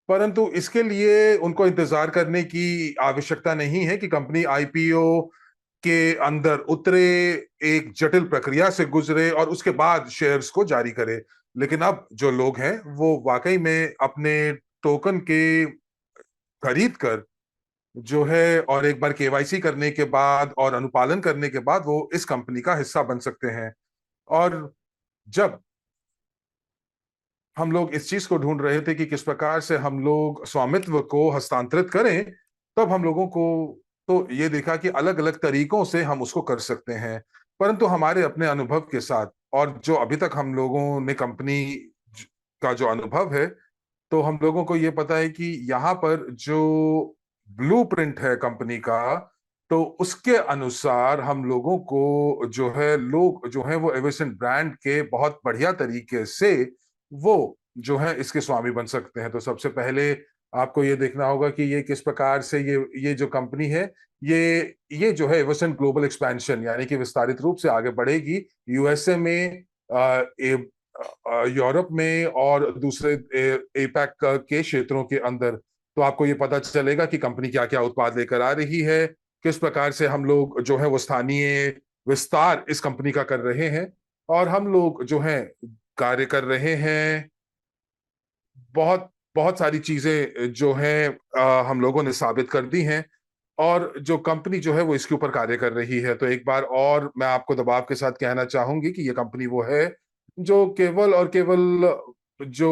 परंतु इसके लिए उनको इंतजार करने की आवश्यकता नहीं है कि कंपनी आईपीओ के अंदर उतरे, एक जटिल प्रक्रिया से गुजरे और उसके बाद शेयर्स को जारी करे। लेकिन अब जो लोग हैं वो वाकई में अपने टोकन के खरीद कर जो है, और एक बार केवाईसी करने के बाद और अनुपालन करने के बाद वो इस कंपनी का हिस्सा बन सकते हैं। और जब हम लोग इस चीज को ढूंढ रहे थे कि किस प्रकार से हम लोग स्वामित्व को हस्तांतरित करें, तब हम लोगों को तो ये देखा कि अलग अलग तरीकों से हम उसको कर सकते हैं। परंतु हमारे अपने अनुभव के साथ, और जो अभी तक हम लोगों ने कंपनी का जो अनुभव है, तो हम लोगों को ये पता है कि यहाँ पर जो ब्लूप्रिंट है कंपनी का, तो उसके अनुसार हम लोगों को जो है, लोग जो है वो एविसन ब्रांड के बहुत बढ़िया तरीके से वो जो है इसके स्वामी बन सकते हैं। तो सबसे पहले आपको ये देखना होगा कि ये किस प्रकार से ये जो कंपनी है, ये जो है एविसन ग्लोबल एक्सपेंशन, यानी कि विस्तारित रूप से आगे बढ़ेगी यूएसए में, यूरोप में और दूसरे एपैक के क्षेत्रों के अंदर। तो आपको ये पता चलेगा कि कंपनी क्या क्या उत्पाद लेकर आ रही है, किस प्रकार से हम लोग जो है वो स्थानीय विस्तार इस कंपनी का कर रहे हैं, और हम लोग जो है कार्य कर रहे हैं। बहुत बहुत सारी चीजें जो है हम लोगों ने साबित कर दी हैं, और जो कंपनी जो है वो इसके ऊपर कार्य कर रही है। तो एक बार और मैं आपको दबाव के साथ कहना चाहूंगी कि ये कंपनी वो है जो केवल और केवल जो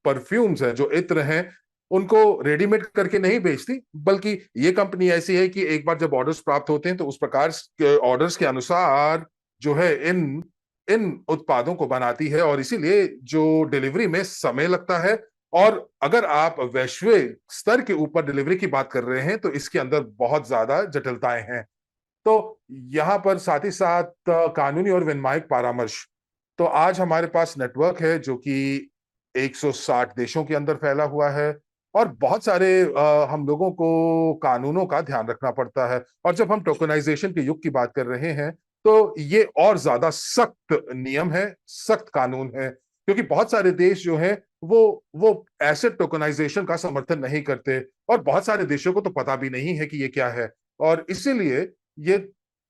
परफ्यूम्स हैं, जो इत्र हैं, उनको रेडीमेड करके नहीं बेचती, बल्कि ये कंपनी ऐसी है कि एक बार जब ऑर्डर्स प्राप्त होते हैं तो उस प्रकार के ऑर्डर्स के अनुसार जो है इन इन उत्पादों को बनाती है, और इसीलिए जो डिलीवरी में समय लगता है। और अगर आप वैश्विक स्तर के ऊपर डिलीवरी की बात कर रहे हैं तो इसके अंदर बहुत ज्यादा जटिलताएं हैं। तो यहाँ पर साथ ही साथ कानूनी और विनियामक परामर्श। तो आज हमारे पास नेटवर्क है जो कि 160 देशों के अंदर फैला हुआ है, और बहुत सारे हम लोगों को कानूनों का ध्यान रखना पड़ता है। और जब हम टोकनाइजेशन के युग की बात कर रहे हैं, तो ये और ज्यादा सख्त नियम है, सख्त कानून है, क्योंकि बहुत सारे देश जो हैं वो एसेट टोकनाइजेशन का समर्थन नहीं करते, और बहुत सारे देशों को तो पता भी नहीं है कि ये क्या है। और इसीलिए ये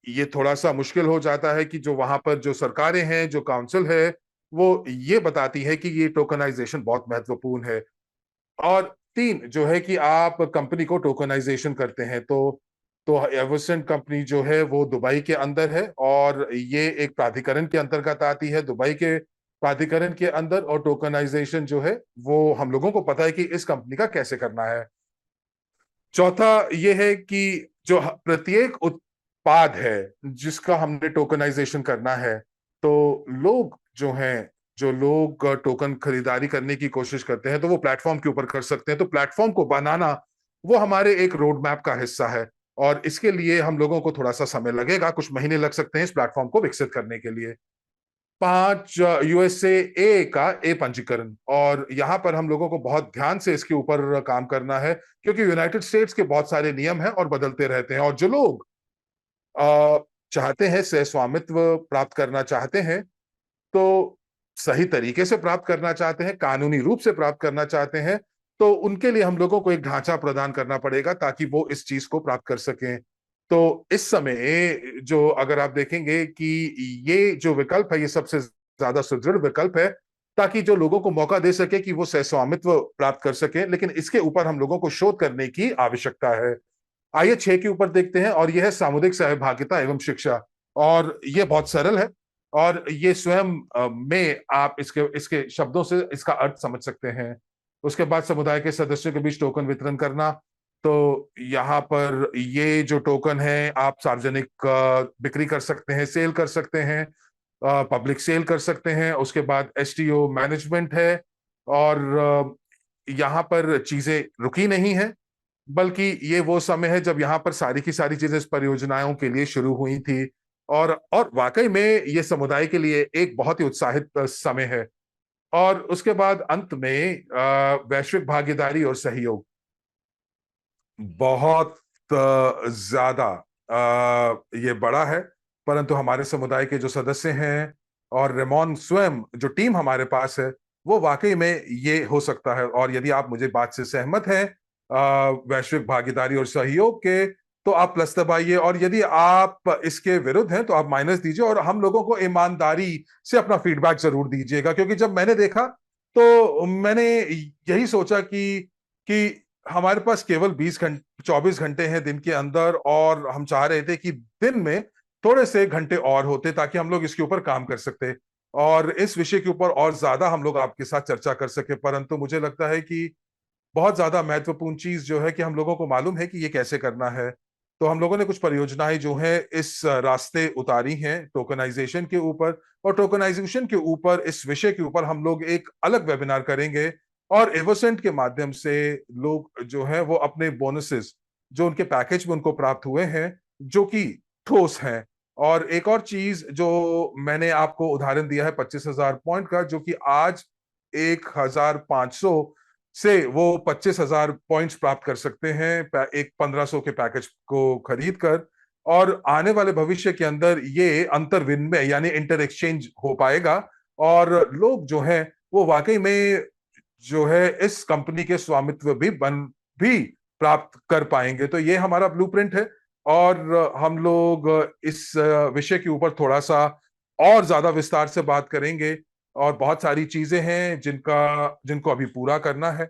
ये थोड़ा सा मुश्किल हो जाता है कि जो वहां पर जो सरकारें हैं, जो काउंसिल है, वो ये बताती है कि ये टोकनाइजेशन बहुत महत्वपूर्ण है। और तीन जो है कि आप कंपनी को टोकनाइजेशन करते हैं, तो एवरसेंट कंपनी जो है वो दुबई के अंदर है, और ये एक प्राधिकरण के अंतर्गत आती है दुबई के प्राधिकरण के अंदर। और टोकनाइजेशन जो है वो हम लोगों को पता है कि इस कंपनी का कैसे करना है। चौथा ये है कि जो प्रत्येक उत्पाद है जिसका हमने टोकनाइजेशन करना है, तो लोग जो हैं, जो लोग टोकन खरीदारी करने की कोशिश करते हैं, तो वो प्लेटफॉर्म के ऊपर कर सकते हैं। तो प्लेटफॉर्म को बनाना वो हमारे एक रोड मैप का हिस्सा है, और इसके लिए हम लोगों को थोड़ा सा समय लगेगा, कुछ महीने लग सकते हैं इस प्लेटफॉर्म को विकसित करने के लिए। 5, यूएसए ए का ए पंजीकरण, और यहां पर हम लोगों को बहुत ध्यान से इसके ऊपर काम करना है, क्योंकि यूनाइटेड स्टेट्स के बहुत सारे नियम हैं और बदलते रहते हैं। और जो लोग अ, चाहते हैं, सह स्वामित्व प्राप्त करना चाहते हैं, तो सही तरीके से प्राप्त करना चाहते हैं, कानूनी रूप से प्राप्त करना चाहते हैं, तो उनके लिए हम लोगों को एक ढांचा प्रदान करना पड़ेगा ताकि वो इस चीज को प्राप्त कर सकें। तो इस समय जो अगर आप देखेंगे कि ये जो विकल्प है, ये सबसे ज्यादा सुदृढ़ विकल्प है, ताकि जो लोगों को मौका दे सके कि वो सह स्वामित्व प्राप्त कर सके। लेकिन इसके ऊपर हम लोगों को शोध करने की आवश्यकता है। आइए 6 के ऊपर देखते हैं, और यह है सामुदायिक सहभागिता एवं शिक्षा। और ये बहुत सरल है, और ये स्वयं में आप इसके इसके शब्दों से इसका अर्थ समझ सकते हैं। उसके बाद समुदाय के सदस्यों के बीच टोकन वितरण करना। तो यहाँ पर ये जो टोकन है, आप सार्वजनिक बिक्री कर सकते हैं, सेल कर सकते हैं। पब्लिक सेल कर सकते हैं, उसके बाद एसटीओ मैनेजमेंट है। और यहाँ पर चीजें रुकी नहीं है, बल्कि ये वो समय है जब यहाँ पर सारी की सारी चीजें इस परियोजनाओं के लिए शुरू हुई थी। और वाकई में ये समुदाय के लिए एक बहुत ही उत्साहित समय है। और उसके बाद अंत में वैश्विक भागीदारी और सहयोग बहुत ज्यादा ये बड़ा है। परंतु हमारे समुदाय के जो सदस्य हैं और रेमॉन स्वयं जो टीम हमारे पास है, वो वाकई में ये हो सकता है। और यदि आप मुझे बात से सहमत हैं वैश्विक भागीदारी और सहयोग के, तो आप प्लस दबाइए, और यदि आप इसके विरुद्ध हैं तो आप माइनस दीजिए। और हम लोगों को ईमानदारी से अपना फीडबैक जरूर दीजिएगा, क्योंकि जब मैंने देखा तो मैंने यही सोचा कि हमारे पास केवल 20 घंटे 24 घंटे हैं दिन के अंदर, और हम चाह रहे थे कि दिन में थोड़े से घंटे और होते ताकि हम लोग इसके ऊपर काम कर सकते और इस विषय के ऊपर और ज्यादा हम लोग आपके साथ चर्चा कर सके। परंतु मुझे लगता है कि बहुत ज्यादा महत्वपूर्ण चीज जो है कि हम लोगों को मालूम है कि ये कैसे करना है। तो हम लोगों ने कुछ परियोजनाएं जो है इस रास्ते उतारी हैं टोकनाइजेशन के ऊपर। और टोकनाइजेशन के ऊपर इस विषय के ऊपर हम लोग एक अलग वेबिनार करेंगे, और एवोसेंट के माध्यम से लोग जो है वो अपने बोनसेस जो उनके पैकेज में उनको प्राप्त हुए हैं, जो कि ठोस हैं। और एक और चीज जो मैंने आपको उदाहरण दिया है 25,000 पॉइंट का, जो कि आज 1,500 से वो 25,000 पॉइंट्स प्राप्त कर सकते हैं एक 1,500 के पैकेज को खरीद कर। और आने वाले भविष्य के अंदर ये अंतर विनिमय यानी इंटर एक्सचेंज हो पाएगा, और लोग जो हैं वो वाकई में जो है इस कंपनी के स्वामित्व भी प्राप्त कर पाएंगे। तो ये हमारा ब्लूप्रिंट है। और हम लोग इस विषय के ऊपर थोड़ा सा और ज्यादा विस्तार से बात करेंगे, और बहुत सारी चीजें हैं जिनको अभी पूरा करना है।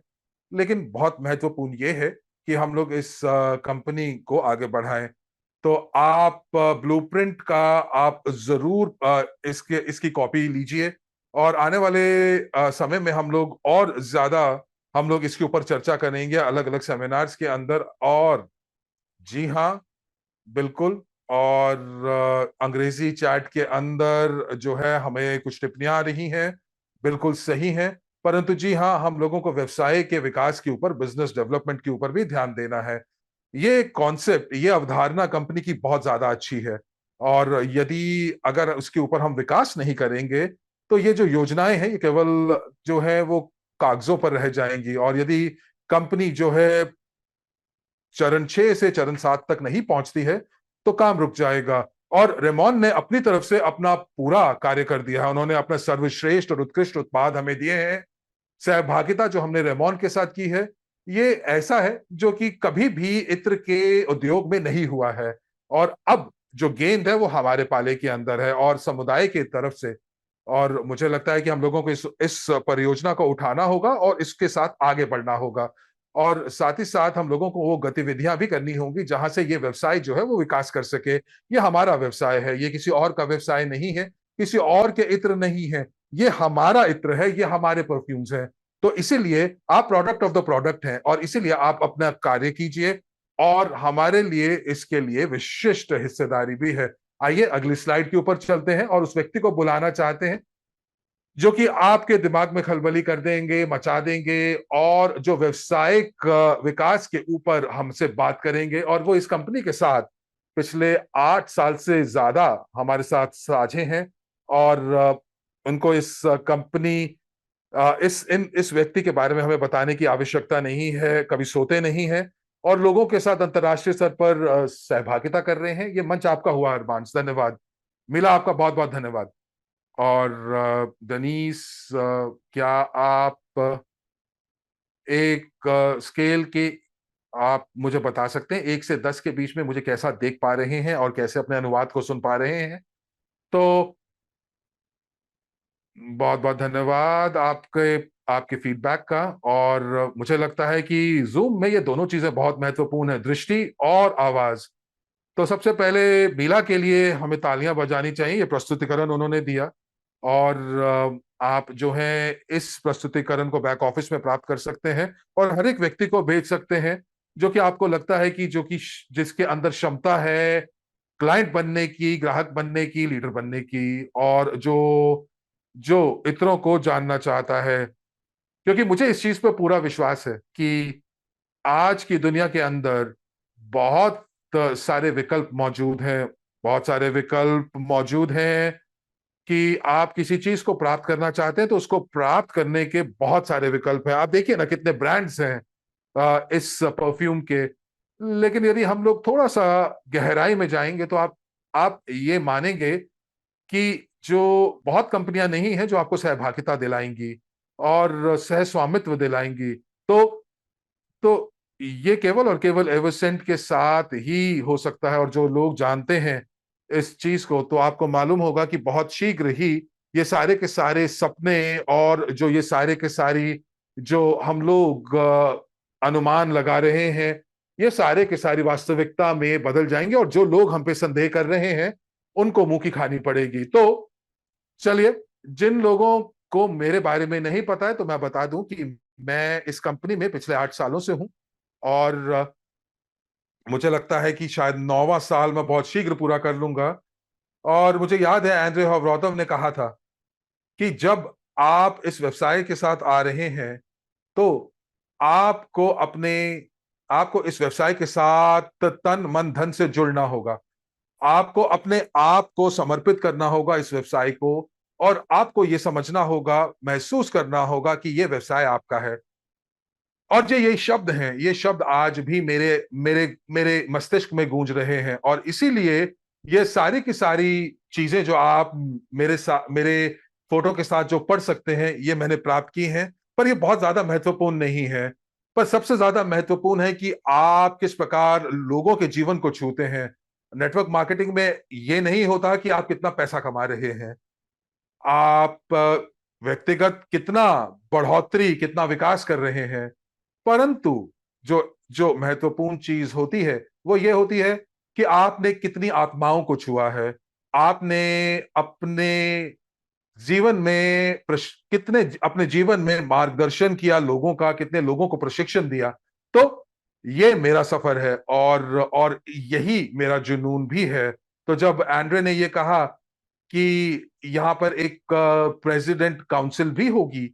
लेकिन बहुत महत्वपूर्ण ये है कि हम लोग इस कंपनी को आगे बढ़ाएं। तो आप ब्लूप्रिंट का आप जरूर इसकी कॉपी लीजिए, और आने वाले समय में हम लोग इसके ऊपर चर्चा करेंगे अलग अलग सेमिनार्स के अंदर। और जी हाँ, बिल्कुल। और अंग्रेजी चैट के अंदर जो है हमें कुछ टिप्पणियां आ रही हैं, बिल्कुल सही हैं। परंतु जी हाँ, हम लोगों को व्यवसाय के विकास के ऊपर, बिजनेस डेवलपमेंट के ऊपर भी ध्यान देना है। ये कॉन्सेप्ट, ये अवधारणा कंपनी की बहुत ज्यादा अच्छी है। और यदि अगर उसके ऊपर हम विकास नहीं करेंगे, तो ये जो योजनाएं हैं ये केवल जो है वो कागजों पर रह जाएंगी। और यदि कंपनी जो है चरण 6 से चरण 7 तक नहीं पहुंचती है, तो काम रुक जाएगा। और रेमॉन ने अपनी तरफ से अपना पूरा कार्य कर दिया है। उन्होंने अपना सर्वश्रेष्ठ और उत्कृष्ट उत्पाद हमें दिए हैं। सहभागिता जो हमने रेमॉन के साथ की है, ये ऐसा है जो कि कभी भी इत्र के उद्योग में नहीं हुआ है। और अब जो गेंद है वो हमारे पाले के अंदर है और समुदाय की तरफ से। और मुझे लगता है कि हम लोगों को इस परियोजना को उठाना होगा और इसके साथ आगे बढ़ना होगा। और साथ ही साथ हम लोगों को वो गतिविधियां भी करनी होंगी जहां से ये व्यवसाय जो है वो विकास कर सके। ये हमारा व्यवसाय है, ये किसी और का व्यवसाय नहीं है, किसी और के इत्र नहीं है। ये हमारा इत्र है, ये हमारे परफ्यूम्स हैं। तो इसीलिए आप प्रोडक्ट ऑफ द प्रोडक्ट हैं, और इसीलिए आप अपना कार्य कीजिए। और हमारे लिए इसके लिए विशिष्ट हिस्सेदारी भी है। आइए अगली स्लाइड के ऊपर चलते हैं, और उस व्यक्ति को बुलाना चाहते हैं जो कि आपके दिमाग में खलबली कर देंगे, मचा देंगे, और जो व्यवसायिक विकास के ऊपर हमसे बात करेंगे। और वो इस कंपनी के साथ पिछले 8 साल से ज्यादा हमारे साथ साझे हैं। और उनको इस कंपनी इस व्यक्ति के बारे में हमें बताने की आवश्यकता नहीं है, कभी सोते नहीं है, और लोगों के साथ अंतर्राष्ट्रीय स्तर पर सहभागिता कर रहे हैं। ये मंच आपका हुआ हरबांस, धन्यवाद। मिला, आपका बहुत बहुत धन्यवाद। और दनीस, क्या आप एक स्केल के आप मुझे बता सकते हैं 1 से 10 के बीच में मुझे कैसा देख पा रहे हैं और कैसे अपने अनुवाद को सुन पा रहे हैं? तो बहुत बहुत धन्यवाद आपके फीडबैक का। और मुझे लगता है कि जूम में ये दोनों चीजें बहुत महत्वपूर्ण है, दृष्टि और आवाज। तो सबसे पहले मीला के लिए हमें तालियां बजानी चाहिए, ये प्रस्तुतिकरण उन्होंने दिया। और आप जो है इस प्रस्तुतिकरण को बैक ऑफिस में प्राप्त कर सकते हैं और हर एक व्यक्ति को भेज सकते हैं जो कि आपको लगता है कि जिसके अंदर क्षमता है क्लाइंट बनने की, ग्राहक बनने की, लीडर बनने की, और जो जो इतरों को जानना चाहता है। क्योंकि मुझे इस चीज पर पूरा विश्वास है कि आज की दुनिया के अंदर बहुत सारे विकल्प मौजूद हैं, बहुत सारे विकल्प मौजूद हैं कि आप किसी चीज को प्राप्त करना चाहते हैं तो उसको प्राप्त करने के बहुत सारे विकल्प हैं। आप देखिए ना कितने ब्रांड्स हैं इस परफ्यूम के। लेकिन यदि हम लोग थोड़ा सा गहराई में जाएंगे तो आप ये मानेंगे कि जो बहुत कंपनियां नहीं हैं जो आपको सहभागिता दिलाएंगी और सह स्वामित्व दिलाएंगी। तो तो ये केवल और केवल एवरसेंट के साथ ही हो सकता है। और जो लोग जानते हैं इस चीज को, तो आपको मालूम होगा कि बहुत शीघ्र ही ये सारे के सारे सपने और जो ये सारे के सारी जो हम लोग अनुमान लगा रहे हैं, ये सारे के सारी वास्तविकता में बदल जाएंगे। और जो लोग हम पे संदेह कर रहे हैं उनको मुंह की खानी पड़ेगी। तो चलिए, जिन लोगों को मेरे बारे में नहीं पता है तो मैं बता दूं कि मैं इस कंपनी में पिछले 8 सालों से हूं। और मुझे लगता है कि शायद 9वां साल मैं बहुत शीघ्र पूरा कर लूंगा। और मुझे याद है एंड्रे हॉवरोटव ने कहा था कि जब आप इस व्यवसाय के साथ आ रहे हैं तो आपको अपने आपको इस व्यवसाय के साथ तन मन धन से जुड़ना होगा। आपको अपने आप को समर्पित करना होगा इस व्यवसाय को। और आपको यह समझना होगा, महसूस करना होगा कि यह व्यवसाय आपका है। और जो ये शब्द हैं, ये शब्द आज भी मेरे मेरे मेरे मस्तिष्क में गूंज रहे हैं। और इसीलिए ये सारी की सारी चीजें जो आप मेरे फोटो के साथ जो पढ़ सकते हैं, ये मैंने प्राप्त की हैं। पर ये बहुत ज्यादा महत्वपूर्ण नहीं है। पर सबसे ज्यादा महत्वपूर्ण है कि आप किस प्रकार लोगों के जीवन को छूते हैं। नेटवर्क मार्केटिंग में ये नहीं होता कि आप कितना पैसा कमा रहे हैं, आप व्यक्तिगत कितना बढ़ोतरी, कितना विकास कर रहे हैं। परंतु जो जो महत्वपूर्ण चीज होती है वो ये होती है कि आपने कितनी आत्माओं को छुआ है। आपने अपने जीवन में कितने अपने जीवन में मार्गदर्शन किया लोगों का, कितने लोगों को प्रशिक्षण दिया। तो ये मेरा सफर है और यही मेरा जुनून भी है। तो जब एंड्रे ने ये कहा कि यहाँ पर एक प्रेसिडेंट काउंसिल भी होगी,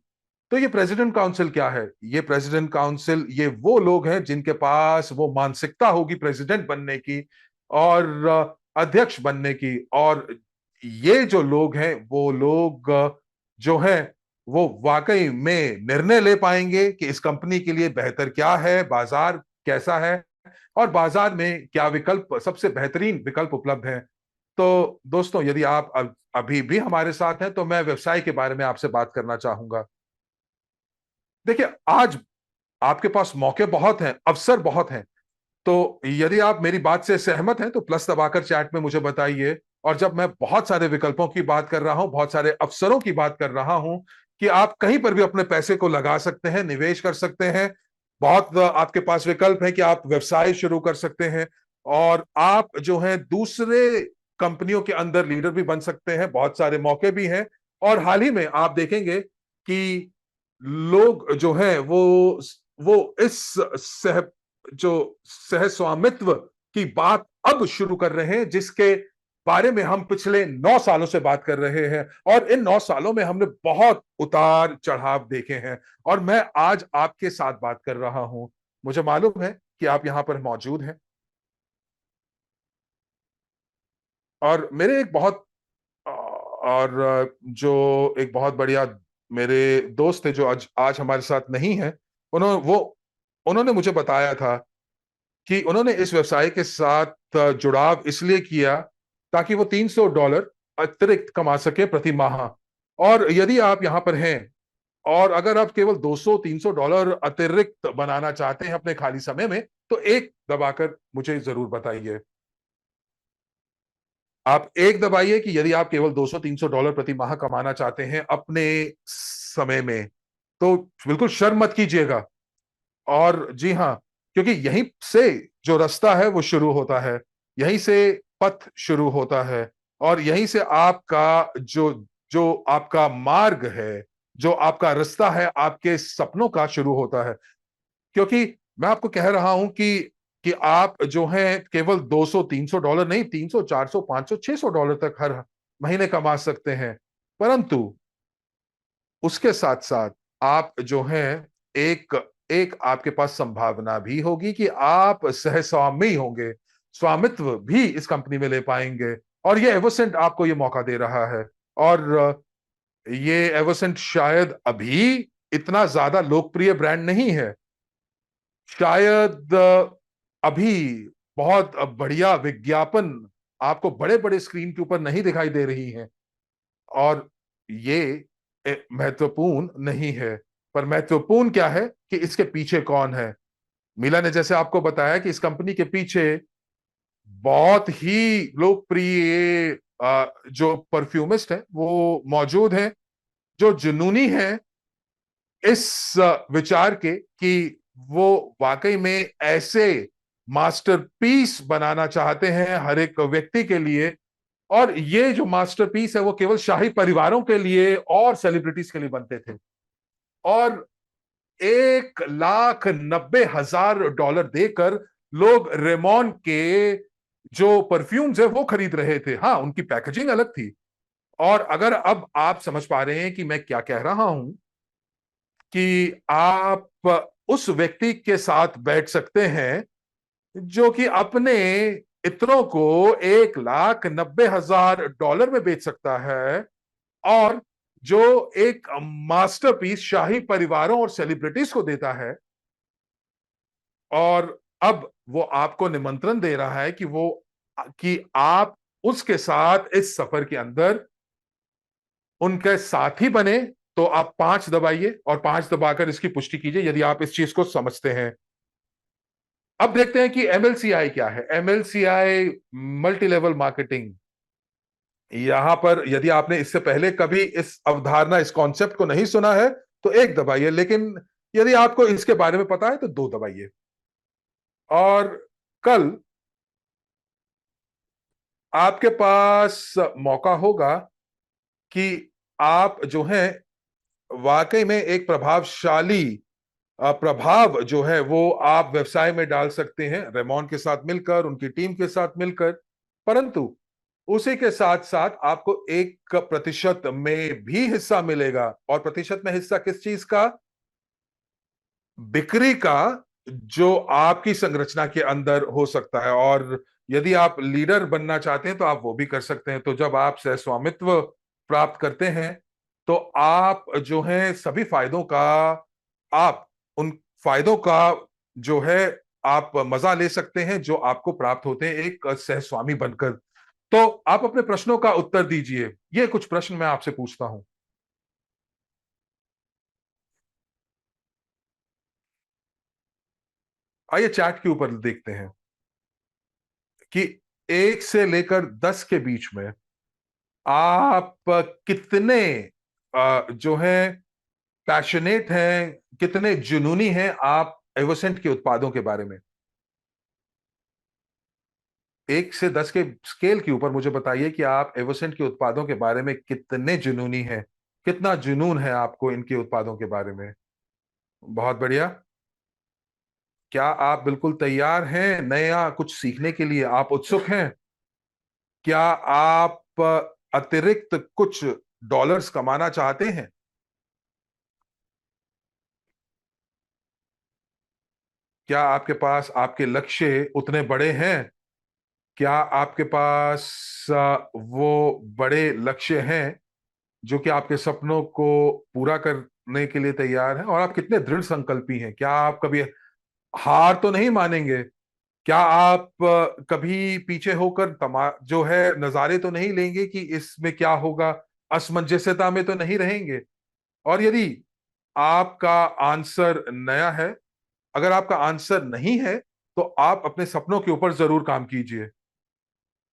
तो ये प्रेसिडेंट काउंसिल क्या है? ये प्रेसिडेंट काउंसिल, ये वो लोग हैं जिनके पास वो मानसिकता होगी प्रेसिडेंट बनने की और अध्यक्ष बनने की। और ये जो लोग हैं वो लोग जो हैं वो वाकई में निर्णय ले पाएंगे कि इस कंपनी के लिए बेहतर क्या है, बाजार कैसा है, और बाजार में क्या विकल्प, सबसे बेहतरीन विकल्प उपलब्ध हैं। तो दोस्तों, यदि आप अभी भी हमारे साथ हैं तो मैं व्यवसाय के बारे में आपसे बात करना चाहूंगा। देखिए, आज आपके पास मौके बहुत हैं, अवसर बहुत हैं। तो यदि आप मेरी बात से सहमत हैं तो प्लस दबाकर चैट में मुझे बताइए। और जब मैं बहुत सारे विकल्पों की बात कर रहा हूं, बहुत सारे अवसरों की बात कर रहा हूं कि आप कहीं पर भी अपने पैसे को लगा सकते हैं, निवेश कर सकते हैं। बहुत आपके पास विकल्प है कि आप व्यवसाय शुरू कर सकते हैं और आप जो है दूसरे कंपनियों के अंदर लीडर भी बन सकते हैं। बहुत सारे मौके भी हैं। और हाल ही में आप देखेंगे कि लोग जो हैं वो इस सह जो सह स्वामित्व की बात अब शुरू कर रहे हैं, जिसके बारे में हम पिछले 9 सालों से बात कर रहे हैं। और इन 9 सालों में हमने बहुत उतार चढ़ाव देखे हैं। और मैं आज आपके साथ बात कर रहा हूं। मुझे मालूम है कि आप यहां पर मौजूद हैं। और मेरे एक बहुत और जो एक बहुत बढ़िया मेरे दोस्त थे जो आज आज हमारे साथ नहीं है, उन्होंने मुझे बताया था कि उन्होंने इस व्यवसाय के साथ जुड़ाव इसलिए किया ताकि वो $300 अतिरिक्त कमा सके प्रति माह। और यदि आप यहां पर हैं और अगर आप केवल $200-300 अतिरिक्त बनाना चाहते हैं अपने खाली समय में, तो एक दबाकर मुझे जरूर बताइए। आप एक दबाइए कि यदि आप केवल $200-300 प्रति माह कमाना चाहते हैं अपने समय में, तो बिल्कुल शर्म मत कीजिएगा। और जी हाँ, क्योंकि यहीं से जो रास्ता है वो शुरू होता है, यहीं से पथ शुरू होता है। और यहीं से आपका जो जो आपका मार्ग है, जो आपका रास्ता है आपके सपनों का शुरू होता है। क्योंकि मैं आपको कह रहा हूं कि कि आप जो है केवल 200 $300 नहीं, 300 400 500 $600 तक हर महीने कमा सकते हैं। परंतु उसके साथ साथ आप जो है एक एक आपके पास संभावना भी होगी कि आप सहस्वामी होंगे, स्वामित्व भी इस कंपनी में ले पाएंगे। और ये एवोसेंट आपको ये मौका दे रहा है। और ये एवोसेंट शायद अभी इतना ज्यादा लोकप्रिय ब्रांड नहीं है, शायद अभी बहुत बढ़िया विज्ञापन आपको बड़े बड़े स्क्रीन के ऊपर नहीं दिखाई दे रही हैं। और ये महत्वपूर्ण नहीं है, पर महत्वपूर्ण क्या है कि इसके पीछे कौन है। मिला ने जैसे आपको बताया कि इस कंपनी के पीछे बहुत ही लोकप्रिय जो परफ्यूमिस्ट है वो मौजूद है, जो जुनूनी है इस विचार के कि वो वाकई में ऐसे मास्टरपीस बनाना चाहते हैं हर एक व्यक्ति के लिए। और ये जो मास्टरपीस है वो केवल शाही परिवारों के लिए और सेलिब्रिटीज के लिए बनते थे। और 1,90,000 देकर लोग रेमॉन के जो परफ्यूम्स है वो खरीद रहे थे। हाँ, उनकी पैकेजिंग अलग थी। और अगर अब आप समझ पा रहे हैं कि मैं क्या कह रहा हूं, कि आप उस व्यक्ति के साथ बैठ सकते हैं जो कि अपने इत्रों को $1,90,000 में बेच सकता है, और जो एक मास्टरपीस शाही परिवारों और सेलिब्रिटीज को देता है। और अब वो आपको निमंत्रण दे रहा है कि आप उसके साथ इस सफर के अंदर उनके साथी बने। तो आप 5 दबाइए और 5 दबाकर इसकी पुष्टि कीजिए यदि आप इस चीज को समझते हैं। अब देखते हैं कि एमएलसीआई क्या है। एमएलसीआई मल्टी लेवल मार्केटिंग। यहां पर यदि आपने इससे पहले कभी इस अवधारणा, इस कॉन्सेप्ट को नहीं सुना है तो 1 दबाइए, लेकिन यदि आपको इसके बारे में पता है तो 2 दबाइए। और कल आपके पास मौका होगा कि आप जो है वाकई में एक प्रभावशाली प्रभाव जो है वो आप व्यवसाय में डाल सकते हैं रेमॉन के साथ मिलकर, उनकी टीम के साथ मिलकर। परंतु उसी के साथ साथ आपको 1% में भी हिस्सा मिलेगा। और प्रतिशत में हिस्सा किस चीज का? बिक्री का, जो आपकी संरचना के अंदर हो सकता है। और यदि आप लीडर बनना चाहते हैं तो आप वो भी कर सकते हैं। तो जब आप सह स्वामित्व प्राप्त करते हैं तो आप जो है सभी फायदों का, आप उन फायदों का जो है आप मजा ले सकते हैं जो आपको प्राप्त होते हैं एक सहस्वामी बनकर। तो आप अपने प्रश्नों का उत्तर दीजिए। ये कुछ प्रश्न मैं आपसे पूछता हूं। आइए चैट के ऊपर देखते हैं कि 1 से लेकर 10 के बीच में आप कितने जो है पैशनेट हैं, कितने जुनूनी हैं आप एवोसेंट के उत्पादों के बारे में। 1 से 10 के स्केल के ऊपर मुझे बताइए कि आप एवोसेंट के उत्पादों के बारे में कितने जुनूनी हैं, कितना जुनून है आपको इनके उत्पादों के बारे में। बहुत बढ़िया। क्या आप बिल्कुल तैयार हैं नया कुछ सीखने के लिए? आप उत्सुक हैं? क्या आप अतिरिक्त कुछ डॉलर्स कमाना चाहते हैं? क्या आपके पास आपके लक्ष्य उतने बड़े हैं? क्या आपके पास वो बड़े लक्ष्य हैं जो कि आपके सपनों को पूरा करने के लिए तैयार हैं? और आप कितने दृढ़ संकल्पी हैं? क्या आप कभी हार तो नहीं मानेंगे? क्या आप कभी पीछे होकर तमा जो है नजारे तो नहीं लेंगे कि इसमें क्या होगा, असमंजसता में तो नहीं रहेंगे? और यदि आपका आंसर नया है, अगर आपका आंसर नहीं है, तो आप अपने सपनों के ऊपर जरूर काम कीजिए।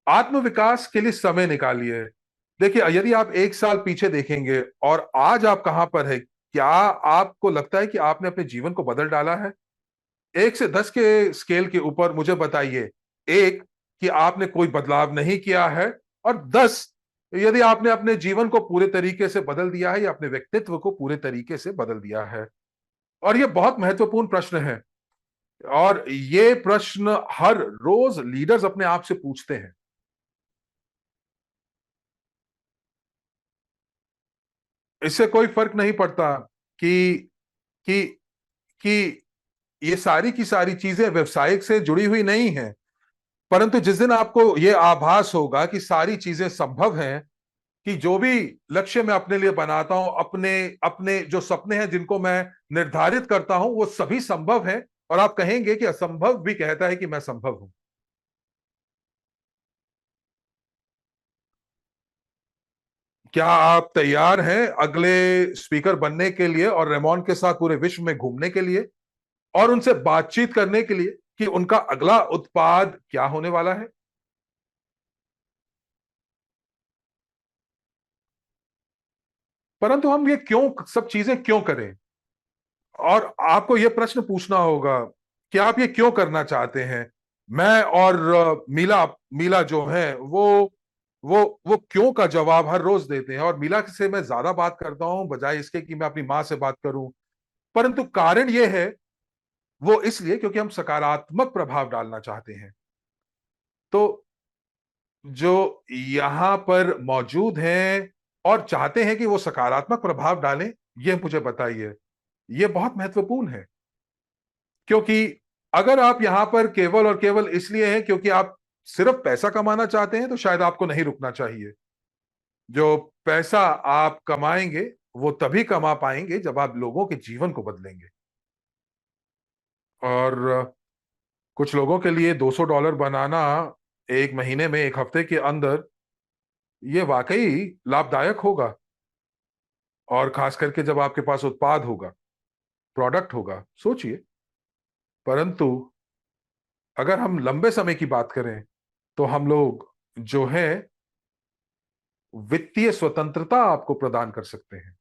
आत्मविकास के लिए समय निकालिए। देखिए, यदि आप 1 साल पीछे देखेंगे और आज आप कहां पर है, क्या आपको लगता है कि आपने अपने जीवन को बदल डाला है? 1 से 10 के स्केल के ऊपर मुझे बताइए, 1 कि आपने कोई बदलाव नहीं किया है, और 10 यदि आपने अपने जीवन को पूरे तरीके से बदल दिया है या अपने व्यक्तित्व को पूरे तरीके से बदल दिया है। और यह बहुत महत्वपूर्ण प्रश्न है। और ये प्रश्न हर रोज लीडर्स अपने आप से पूछते हैं। इससे कोई फर्क नहीं पड़ता कि कि कि ये सारी की सारी चीजें व्यवसायिक से जुड़ी हुई नहीं है, परंतु जिस दिन आपको ये आभास होगा कि सारी चीजें संभव हैं, कि जो भी लक्ष्य मैं अपने लिए बनाता हूं, अपने अपने जो सपने हैं जिनको मैं निर्धारित करता हूं, वो सभी संभव हैं, और आप कहेंगे कि असंभव भी कहता है कि मैं संभव हूं। क्या आप तैयार हैं अगले स्पीकर बनने के लिए और रेमॉन के साथ पूरे विश्व में घूमने के लिए और उनसे बातचीत करने के लिए कि उनका अगला उत्पाद क्या होने वाला है? परंतु हम ये क्यों सब चीजें क्यों करें? और आपको यह प्रश्न पूछना होगा कि आप ये क्यों करना चाहते हैं। मैं और मीला मीला जो है वो क्यों का जवाब हर रोज देते हैं, और मीला से मैं ज्यादा बात करता हूं बजाय इसके कि मैं अपनी मां से बात करूं। परंतु कारण यह है, वो इसलिए क्योंकि हम सकारात्मक प्रभाव डालना चाहते हैं। तो जो यहां पर मौजूद हैं और चाहते हैं कि वो सकारात्मक प्रभाव डालें, ये मुझे बताइए। ये बहुत महत्वपूर्ण है, क्योंकि अगर आप यहां पर केवल और केवल इसलिए हैं क्योंकि आप सिर्फ पैसा कमाना चाहते हैं, तो शायद आपको नहीं रुकना चाहिए। जो पैसा आप कमाएंगे वो तभी कमा पाएंगे जब आप लोगों के जीवन को बदलेंगे। और कुछ लोगों के लिए $200 बनाना एक महीने में, एक हफ्ते के अंदर, ये वाकई लाभदायक होगा। और खास करके जब आपके पास उत्पाद होगा, प्रोडक्ट होगा, सोचिए। परंतु अगर हम लंबे समय की बात करें, तो हम लोग जो है वित्तीय स्वतंत्रता आपको प्रदान कर सकते हैं।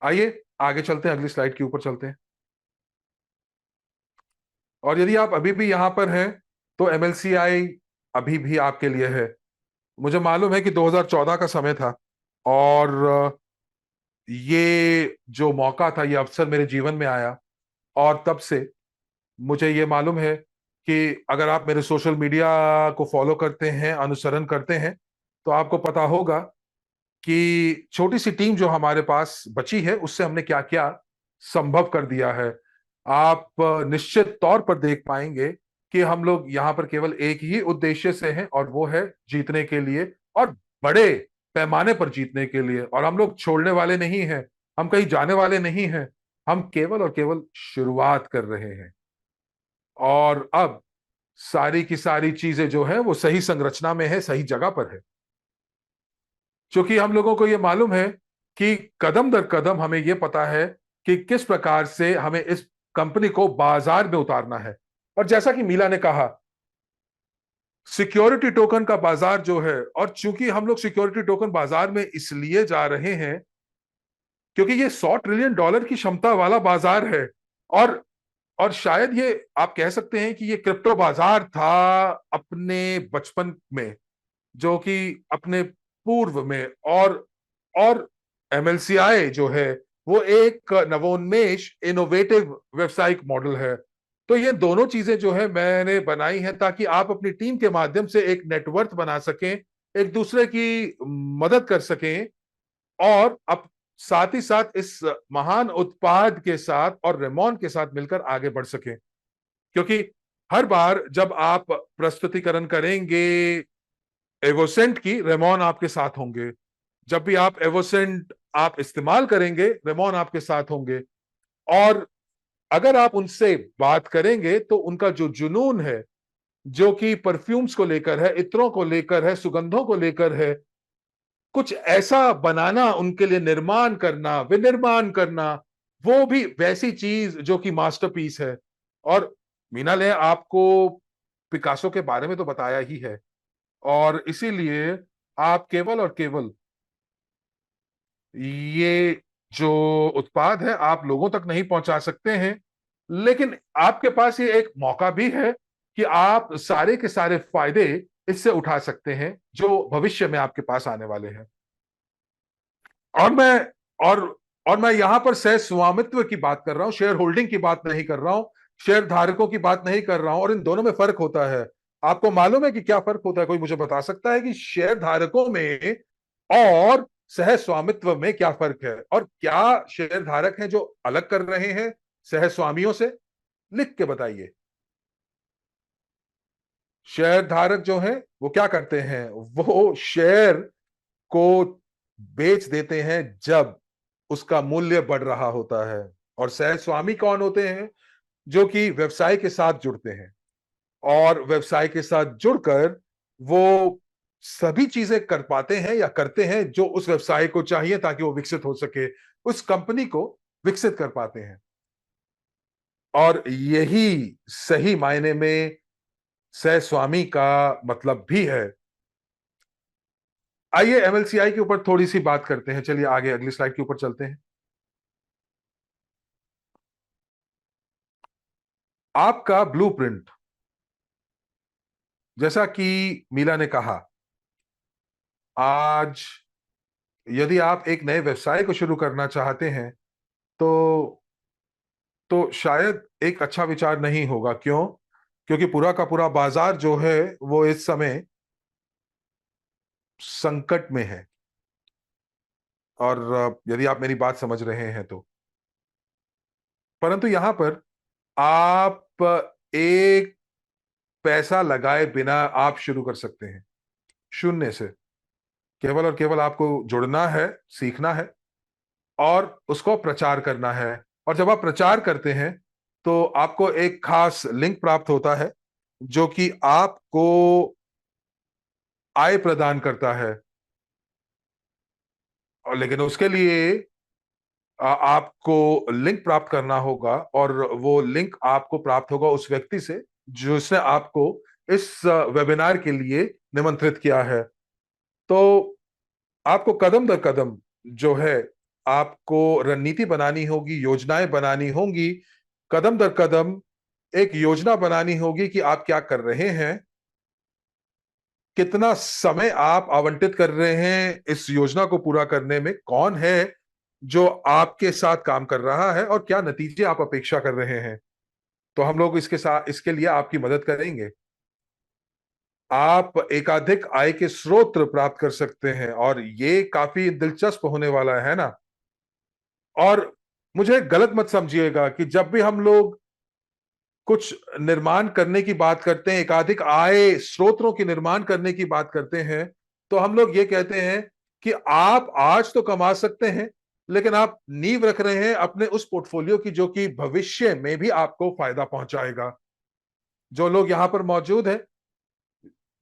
आइए आगे चलते हैं, अगली स्लाइड के ऊपर चलते हैं। और यदि आप अभी भी यहां पर हैं, तो एमएलसीआई अभी भी आपके लिए है। मुझे मालूम है कि 2014 का समय था, और ये जो मौका था, ये अवसर मेरे जीवन में आया, और तब से मुझे ये मालूम है कि अगर आप मेरे सोशल मीडिया को फॉलो करते हैं, अनुसरण करते हैं, तो आपको पता होगा कि छोटी सी टीम जो हमारे पास बची है, उससे हमने क्या क्या संभव कर दिया है। आप निश्चित तौर पर देख पाएंगे कि हम लोग यहां पर केवल एक ही उद्देश्य से हैं, और वो है जीतने के लिए, और बड़े पैमाने पर जीतने के लिए। और हम लोग छोड़ने वाले नहीं हैं, हम कहीं जाने वाले नहीं हैं। हम केवल और केवल शुरुआत कर रहे हैं, और अब सारी की सारी चीजें जो है वो सही संरचना में है, सही जगह पर है। क्योंकि हम लोगों को ये मालूम है कि कदम दर कदम हमें ये पता है कि किस प्रकार से हमें इस कंपनी को बाजार में उतारना है। और जैसा कि मीला ने कहा, सिक्योरिटी टोकन का बाजार जो है, और चूंकि हम लोग सिक्योरिटी टोकन बाजार में इसलिए जा रहे हैं क्योंकि ये $100 ट्रिलियन की क्षमता वाला बाजार है। और और शायद ये आप कह सकते हैं कि ये क्रिप्टो बाजार था अपने बचपन में, जो कि अपने पूर्व में। और एमएलसीआई जो है वो एक नवोन्मेष इनोवेटिव व्यवसायिक मॉडल है। तो ये दोनों चीजें जो है मैंने बनाई हैं ताकि आप अपनी टीम के माध्यम से एक नेटवर्क बना सकें, एक दूसरे की मदद कर सकें, और अब साथ ही साथ इस महान उत्पाद के साथ और रेमॉन के साथ मिलकर आगे बढ़ सकें। क्योंकि हर बार जब आप प्रस्तुतिकरण करेंगे एवोसेंट की, रेमॉन आपके साथ होंगे। जब भी आप एवोसेंट आप इस्तेमाल करेंगे, रेमॉन आपके साथ होंगे। और अगर आप उनसे बात करेंगे, तो उनका जो जुनून है, जो कि परफ्यूम्स को लेकर है, इत्रों को लेकर है, सुगंधों को लेकर है, कुछ ऐसा बनाना, उनके लिए निर्माण करना, विनिर्माण करना, वो भी वैसी चीज जो कि मास्टरपीस है। और मीना ने आपको पिकासो के बारे में तो बताया ही है, और इसीलिए आप केवल और केवल ये जो उत्पाद है आप लोगों तक नहीं पहुंचा सकते हैं, लेकिन आपके पास ये एक मौका भी है कि आप सारे के सारे फायदे इससे उठा सकते हैं जो भविष्य में आपके पास आने वाले हैं। और मैं और और मैं यहां पर सह स्वामित्व की बात कर रहा हूं, शेयर होल्डिंग की बात नहीं कर रहा हूं, शेयर धारकों की बात नहीं कर रहा हूं। और इन दोनों में फर्क होता है। आपको मालूम है कि क्या फर्क होता है? कोई मुझे बता सकता है कि शेयर धारकों में और सह स्वामित्व में क्या फर्क है? और क्या शेयर धारक हैं जो अलग कर रहे हैं सह स्वामियों से? लिख के बताइए। शेयर धारक जो हैं वो क्या करते हैं? वो शेयर को बेच देते हैं जब उसका मूल्य बढ़ रहा होता है। और सह स्वामी कौन होते हैं? जो कि व्यवसाय के साथ जुड़ते हैं, और व्यवसाय के साथ जुड़कर वो सभी चीजें कर पाते हैं या करते हैं जो उस व्यवसाय को चाहिए ताकि वो विकसित हो सके, उस कंपनी को विकसित कर पाते हैं। और यही सही मायने में सह स्वामी का मतलब भी है। आइए एमएलसीआई के ऊपर थोड़ी सी बात करते हैं। चलिए आगे अगली स्लाइड के ऊपर चलते हैं। आपका ब्लूप्रिंट, जैसा कि मीला ने कहा, आज यदि आप एक नए व्यवसाय को शुरू करना चाहते हैं तो शायद एक अच्छा विचार नहीं होगा। क्यों? क्योंकि पूरा का पूरा बाजार जो है वो इस समय संकट में है। और यदि आप मेरी बात समझ रहे हैं तो, परंतु यहां पर आप एक पैसा लगाए बिना आप शुरू कर सकते हैं, शून्य से। केवल और केवल आपको जुड़ना है, सीखना है और उसको प्रचार करना है। और जब आप प्रचार करते हैं तो आपको एक खास लिंक प्राप्त होता है जो कि आपको आय प्रदान करता है। और लेकिन उसके लिए आपको लिंक प्राप्त करना होगा, और वो लिंक आपको प्राप्त होगा उस व्यक्ति से जिसने आपको इस वेबिनार के लिए निमंत्रित किया है। तो आपको कदम दर कदम जो है आपको रणनीति बनानी होगी, योजनाएं बनानी होंगी। कदम दर कदम एक योजना बनानी होगी कि आप क्या कर रहे हैं, कितना समय आप आवंटित कर रहे हैं इस योजना को पूरा करने में, कौन है जो आपके साथ काम कर रहा है, और क्या नतीजे आप अपेक्षा कर रहे हैं। तो हम लोग इसके साथ, इसके लिए आपकी मदद करेंगे। आप एकाधिक आय के स्रोत प्राप्त कर सकते हैं, और ये काफी दिलचस्प होने वाला है ना। और मुझे गलत मत समझिएगा कि जब भी हम लोग कुछ निर्माण करने की बात करते हैं, एकाधिक आय स्रोतों की निर्माण करने की बात करते हैं, तो हम लोग ये कहते हैं कि आप आज तो कमा सकते हैं, लेकिन आप नींव रख रहे हैं अपने उस पोर्टफोलियो की जो कि भविष्य में भी आपको फायदा पहुंचाएगा। जो लोग यहां पर मौजूद हैं,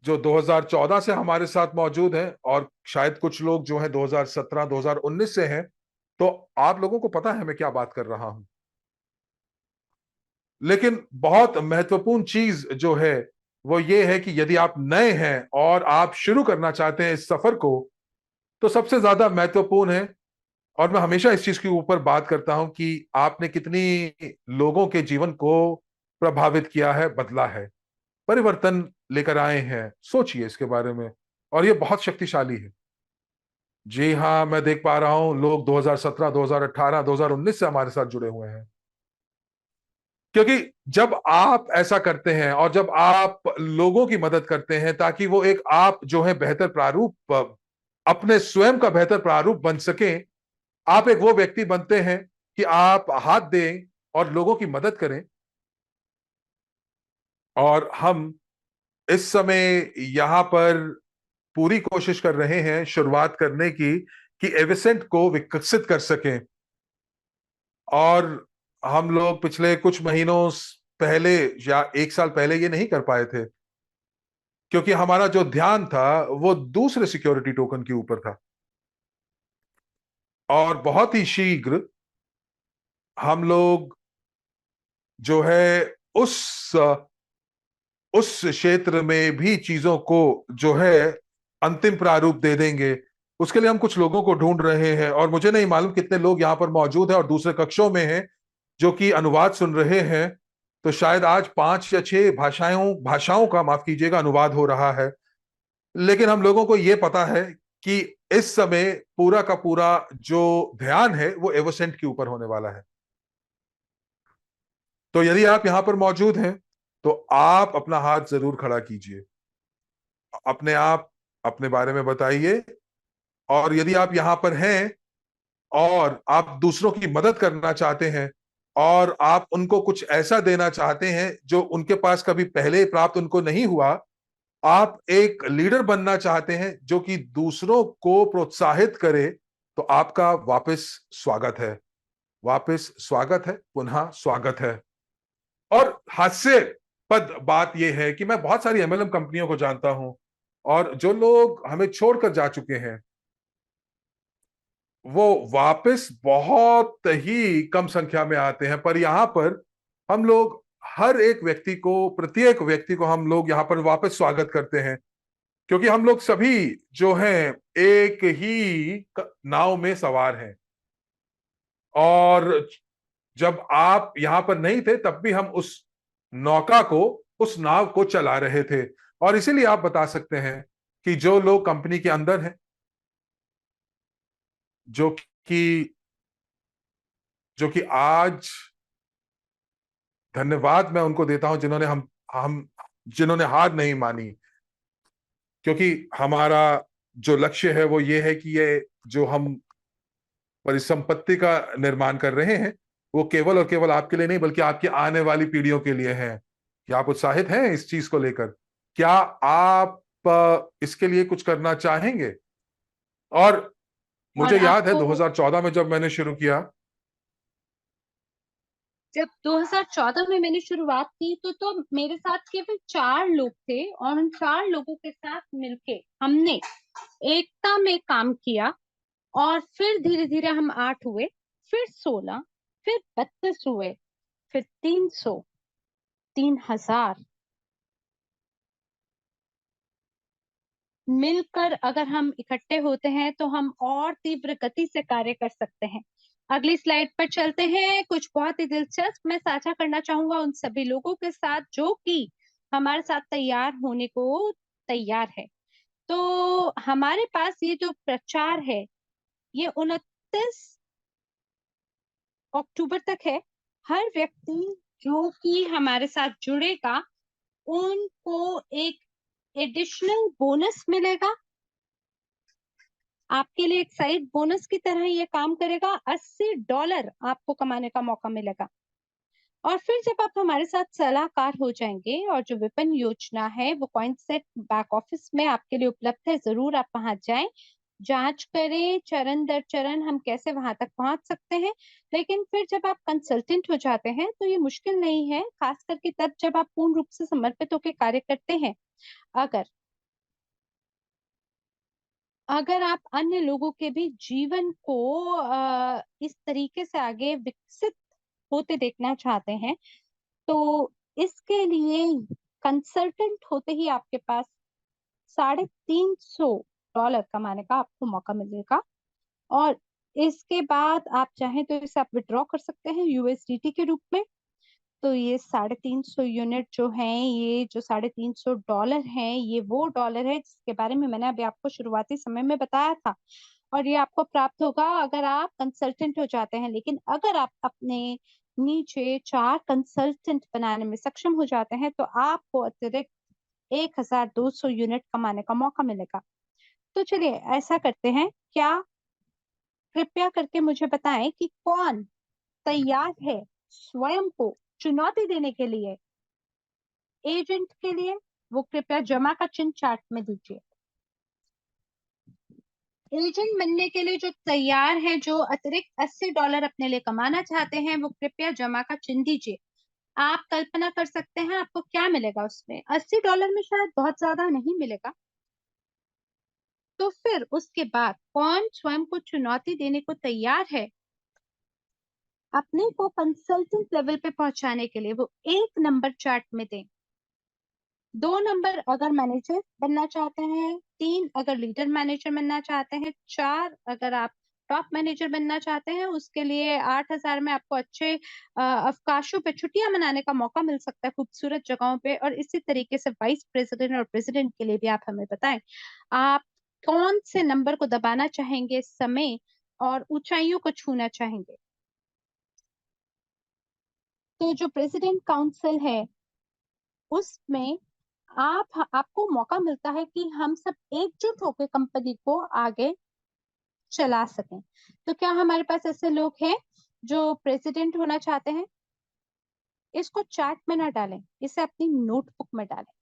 जो 2014 से हमारे साथ मौजूद हैं, और शायद कुछ लोग जो हैं 2017 2019 से हैं, तो आप लोगों को पता है मैं क्या बात कर रहा हूं। लेकिन बहुत महत्वपूर्ण चीज जो है वो ये है कि यदि आप नए हैं और आप शुरू करना चाहते हैं इस सफर को, तो सबसे ज्यादा महत्वपूर्ण है, और मैं हमेशा इस चीज के ऊपर बात करता हूं कि आपने कितनी लोगों के जीवन को प्रभावित किया है, बदला है, परिवर्तन लेकर आए हैं। सोचिए इसके बारे में। और ये बहुत शक्तिशाली है। जी हाँ, मैं देख पा रहा हूं लोग 2017 2018 2019 से हमारे साथ जुड़े हुए हैं। क्योंकि जब आप ऐसा करते हैं और जब आप लोगों की मदद करते हैं ताकि वो एक आप जो है बेहतर प्रारूप, अपने स्वयं का बेहतर प्रारूप बन सके, आप एक वो व्यक्ति बनते हैं कि आप हाथ दें और लोगों की मदद करें। और हम इस समय यहां पर पूरी कोशिश कर रहे हैं शुरुआत करने की कि एविसेंट को विकसित कर सकें। और हम लोग पिछले कुछ महीनों पहले या एक साल पहले ये नहीं कर पाए थे, क्योंकि हमारा जो ध्यान था वो दूसरे सिक्योरिटी टोकन के ऊपर था। और बहुत ही शीघ्र हम लोग जो है उस क्षेत्र में भी चीजों को जो है अंतिम प्रारूप दे देंगे। उसके लिए हम कुछ लोगों को ढूंढ रहे हैं, और मुझे नहीं मालूम कितने लोग यहां पर मौजूद हैं और दूसरे कक्षों में हैं जो कि अनुवाद सुन रहे हैं। तो शायद आज 5 या 6 भाषाओं का, माफ कीजिएगा, अनुवाद हो रहा है। लेकिन हम लोगों को यह पता है कि इस समय पूरा का पूरा जो ध्यान है वो एवोसेंट के ऊपर होने वाला है। तो यदि आप यहां पर मौजूद हैं तो आप अपना हाथ जरूर खड़ा कीजिए, अपने आप अपने बारे में बताइए। और यदि आप यहां पर हैं और आप दूसरों की मदद करना चाहते हैं और आप उनको कुछ ऐसा देना चाहते हैं जो उनके पास कभी पहले प्राप्त उनको नहीं हुआ, आप एक लीडर बनना चाहते हैं जो कि दूसरों को प्रोत्साहित करे, तो आपका वापस स्वागत है, वापस स्वागत है, पुनः स्वागत है। और हास्यपद बात यह है कि मैं बहुत सारी एमएलएम कंपनियों को जानता हूं और जो लोग हमें छोड़कर जा चुके हैं वो वापस बहुत ही कम संख्या में आते हैं। पर यहां पर हम लोग हर एक व्यक्ति को, प्रत्येक व्यक्ति को हम लोग यहां पर वापस स्वागत करते हैं, क्योंकि हम लोग सभी जो हैं एक ही नाव में सवार हैं। और जब आप यहां पर नहीं थे तब भी हम उस नौका को, उस नाव को चला रहे थे। और इसीलिए आप बता सकते हैं कि जो लोग कंपनी के अंदर हैं, जो कि जो कि आज धन्यवाद मैं उनको देता हूं जिन्होंने हम जिन्होंने हार नहीं मानी, क्योंकि हमारा जो लक्ष्य है वो ये है कि ये जो हम परिसंपत्ति का निर्माण कर रहे हैं वो केवल और केवल आपके लिए नहीं बल्कि आपकी आने वाली पीढ़ियों के लिए है। क्या आप उत्साहित हैं इस चीज को लेकर? क्या आप इसके लिए कुछ करना चाहेंगे? और और मुझे याद है आपको 2014 में जब मैंने शुरू किया। जब 2014 में मैंने शुरुआत की तो मेरे साथ केवल 4 लोग थे, और उन 4 लोगों के साथ मिलके हमने एकता में काम किया। और फिर धीरे धीरे हम 8 हुए, फिर 16, फिर 32 हुए, फिर 300, 3000। मिलकर अगर हम इकट्ठे होते हैं तो हम और तीव्र गति से कार्य कर सकते हैं। अगली स्लाइड पर चलते हैं। कुछ बहुत ही दिलचस्प मैं साझा करना चाहूंगा उन सभी लोगों के साथ जो कि हमारे साथ तैयार होने को तैयार है। तो हमारे पास ये जो प्रचार है ये 29 अक्टूबर तक है। हर व्यक्ति जो कि हमारे साथ जुड़ेगा उनको एक एडिशनल बोनस मिलेगा। आपके लिए एक साइड बोनस की तरह ये काम करेगा। $80 आपको कमाने का मौका मिलेगा। और फिर जब आप हमारे साथ सलाहकार हो जाएंगे और जो विपणन योजना है वो कॉइनसेट बैक ऑफिस में आपके लिए उपलब्ध है, जरूर आप वहां जाएं, जांच करें चरण दर चरण हम कैसे वहां तक पहुंच सकते हैं। लेकिन फिर जब आप कंसल्टेंट हो जाते हैं तो ये मुश्किल नहीं है, खास करके तब जब आप पूर्ण रूप से समर्पित होकर कार्य करते हैं। अगर अगर आप अन्य लोगों के भी जीवन को इस तरीके से आगे विकसित होते देखना चाहते हैं तो इसके लिए कंसल्टेंट होते ही आपके पास $350 कमाने का आपको मौका मिलेगा। और इसके बाद आप चाहें तो इसे आप विड्रॉ कर सकते हैं यूएसडीटी के रूप में। तो ये 350 यूनिट जो हैं, ये जो $350 हैं, ये वो डॉलर है जिसके बारे में मैंने अभी आपको शुरुआती समय में बताया था। और ये आपको प्राप्त होगा अगर आप कंसल्टेंट हो जाते हैं। लेकिन अगर आप अपने नीचे 4 कंसल्टेंट बनाने में सक्षम हो जाते हैं तो आपको अतिरिक्त 1200 यूनिट कमाने का मौका मिलेगा। तो चलिए ऐसा करते हैं, क्या कृपया करके मुझे बताएं कि कौन तैयार है स्वयं को चुनौती देने के लिए एजेंट के लिए। वो कृपया जमा का चिन्ह चार्ट में दीजिए। एजेंट बनने के लिए जो तैयार है, जो अतिरिक्त $80 अपने लिए कमाना चाहते हैं, वो कृपया जमा का चिन्ह दीजिए। आप कल्पना कर सकते हैं आपको क्या मिलेगा उसमें। $80 में शायद बहुत ज्यादा नहीं मिलेगा। तो फिर उसके बाद कौन स्वयं को चुनौती देने को तैयार है अपने को कंसल्टेंट लेवल पे पहुंचाने के लिए, वो 1 नंबर चार्ट में दें। 2 नंबर अगर मैनेजर बनना चाहते हैं, 3 अगर लीडर मैनेजर बनना चाहते हैं, 4 अगर आप टॉप मैनेजर बनना चाहते हैं। उसके लिए 8,000 में आपको अच्छे अवकाशों पे छुट्टियां मनाने का मौका मिल सकता है खूबसूरत जगहों पे। और इसी तरीके से वाइस प्रेसिडेंट और प्रेसिडेंट के लिए भी आप हमें बताएं। आप कौन से नंबर को दबाना चाहेंगे इस समय और ऊंचाइयों को छूना चाहेंगे? तो जो प्रेसिडेंट काउंसिल है उसमें आपको मौका मिलता है कि हम सब एकजुट होकर कंपनी को आगे चला सकें। तो क्या हमारे पास ऐसे लोग हैं जो प्रेसिडेंट होना चाहते हैं? इसको चैट में ना डालें, इसे अपनी नोटबुक में डालें,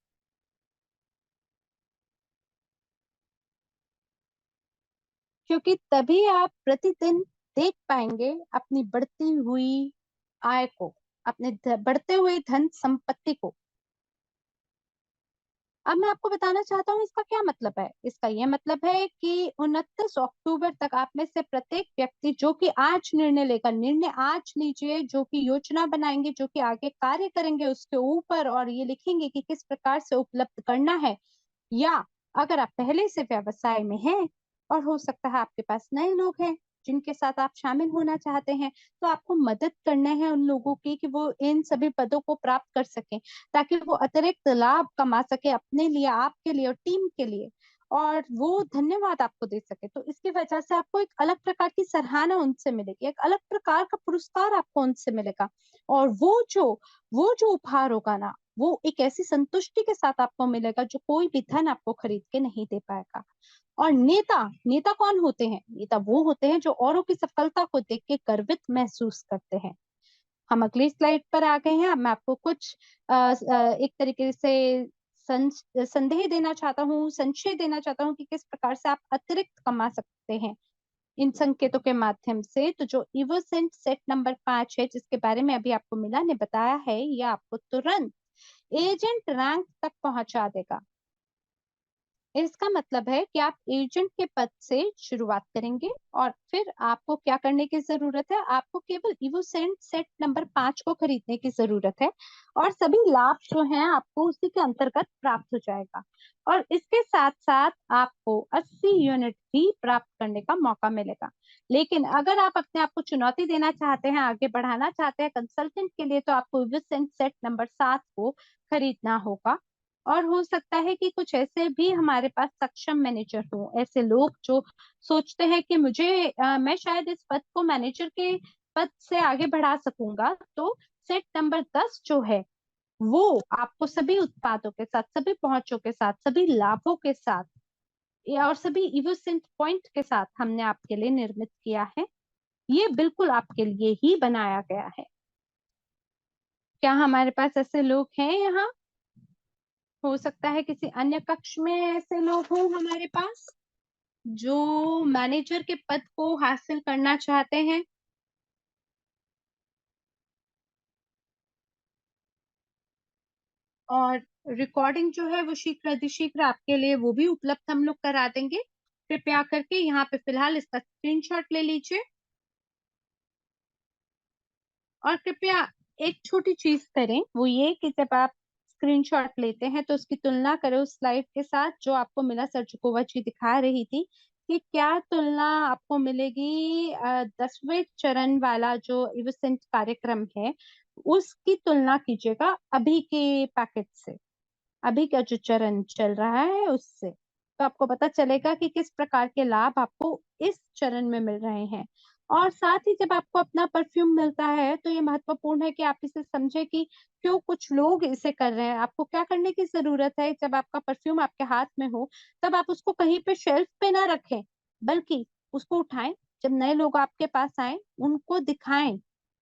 क्योंकि तभी आप प्रतिदिन देख पाएंगे अपनी बढ़ती हुई आय को, अपने बढ़ते हुए धन संपत्ति को। अब मैं आपको बताना चाहता हूँ इसका क्या मतलब है। इसका यह मतलब है कि 29 अक्टूबर तक आप में से प्रत्येक व्यक्ति जो कि आज निर्णय लेगा, निर्णय आज लीजिए, जो कि योजना बनाएंगे, जो कि आगे कार्य करेंगे उसके ऊपर, और ये लिखेंगे कि किस प्रकार से उपलब्ध करना है। या अगर आप पहले से व्यवसाय में हैं और हो सकता है आपके पास नए लोग हैं जिनके साथ आप शामिल होना चाहते हैं, तो आपको मदद करना है उन लोगों की कि वो इन सभी पदों को प्राप्त कर सकें, ताकि वो अतिरिक्त लाभ कमा सके अपने लिए, आपके लिए और टीम के लिए, और वो धन्यवाद आपको दे सके। तो इसकी वजह से आपको एक अलग प्रकार की सराहना उनसे मिलेगी, एक अलग प्रकार का पुरस्कार आपको उनसे मिलेगा। और वो जो उपहार होगा ना, वो एक ऐसी संतुष्टि के साथ आपको मिलेगा जो कोई भी धन आपको खरीद के नहीं दे पाएगा। और नेता नेता कौन होते हैं? नेता वो होते हैं जो औरों की सफलता को देख के गर्वित महसूस करते हैं। हम अगली स्लाइड पर आ गए हैं। अब मैं आपको कुछ एक तरीके से संदेह देना चाहता हूँ, संशय देना चाहता हूँ कि किस प्रकार से आप अतिरिक्त कमा सकते हैं इन संकेतों के माध्यम से। तो जो इवोसेंट सेट नंबर 5 है, जिसके बारे में अभी आपको मिला ने बताया है, यह आपको तुरंत एजेंट रैंक तक पहुंचा देगा। इसका मतलब है कि आप एजेंट के पद से शुरुआत करेंगे और फिर आपको क्या करने की जरूरत है? आपको केवल इवोसेंट सेट नंबर 5 को खरीदने की जरूरत है, और सभी लाभ जो हैं आपको उसी के अंतर्गत प्राप्त हो जाएगा। और इसके साथ साथ आपको 80 यूनिट भी प्राप्त करने का मौका मिलेगा। लेकिन अगर आप अपने आप को चुनौती देना चाहते हैं, आगे बढ़ाना चाहते हैं कंसल्टेंट के लिए, तो आपको इवोसेंट सेट नंबर 7 को खरीदना होगा। और हो सकता है कि कुछ ऐसे भी हमारे पास सक्षम मैनेजर हो, ऐसे लोग जो सोचते हैं कि मैं शायद इस पद को, मैनेजर के पद से आगे बढ़ा सकूंगा। तो सेट नंबर 10 जो है वो आपको सभी उत्पादों के साथ, सभी पहुंचों के साथ, सभी लाभों के साथ और सभी इवोसेंट पॉइंट के साथ हमने आपके लिए निर्मित किया है। ये बिल्कुल आपके लिए ही बनाया गया है। क्या हमारे पास ऐसे लोग हैं यहाँ? हो सकता है किसी अन्य कक्ष में ऐसे लोग हों हमारे पास जो मैनेजर के पद को हासिल करना चाहते हैं। और रिकॉर्डिंग जो है वो शीघ्र अतिशीघ्र आपके लिए वो भी उपलब्ध हम लोग करा देंगे। कृपया करके यहाँ पे फिलहाल इसका स्क्रीनशॉट ले लीजिए। और कृपया एक छोटी चीज करें, वो ये कि जब आप स्क्रीनशॉट लेते हैं तो उसकी तुलना करें उस स्लाइड के साथ जो आपको मिला सर्जुकोवा जी दिखा रही थी, कि क्या तुलना आपको मिलेगी 10वें चरण वाला जो इवसेंट कार्यक्रम है उसकी तुलना कीजिएगा अभी के पैकेज से, अभी का जो चरण चल रहा है उससे। तो आपको पता चलेगा कि किस प्रकार के लाभ आपको इस चरण में मिल रहे हैं। और साथ ही जब आपको अपना परफ्यूम मिलता है तो ये महत्वपूर्ण है कि आप इसे समझे कि क्यों कुछ लोग इसे कर रहे हैं। आपको क्या करने की जरूरत है? जब आपका परफ्यूम आपके हाथ में हो तब आप उसको कहीं पे शेल्फ पे ना रखें, बल्कि उसको उठाएं, जब नए लोग आपके पास आए उनको दिखाएं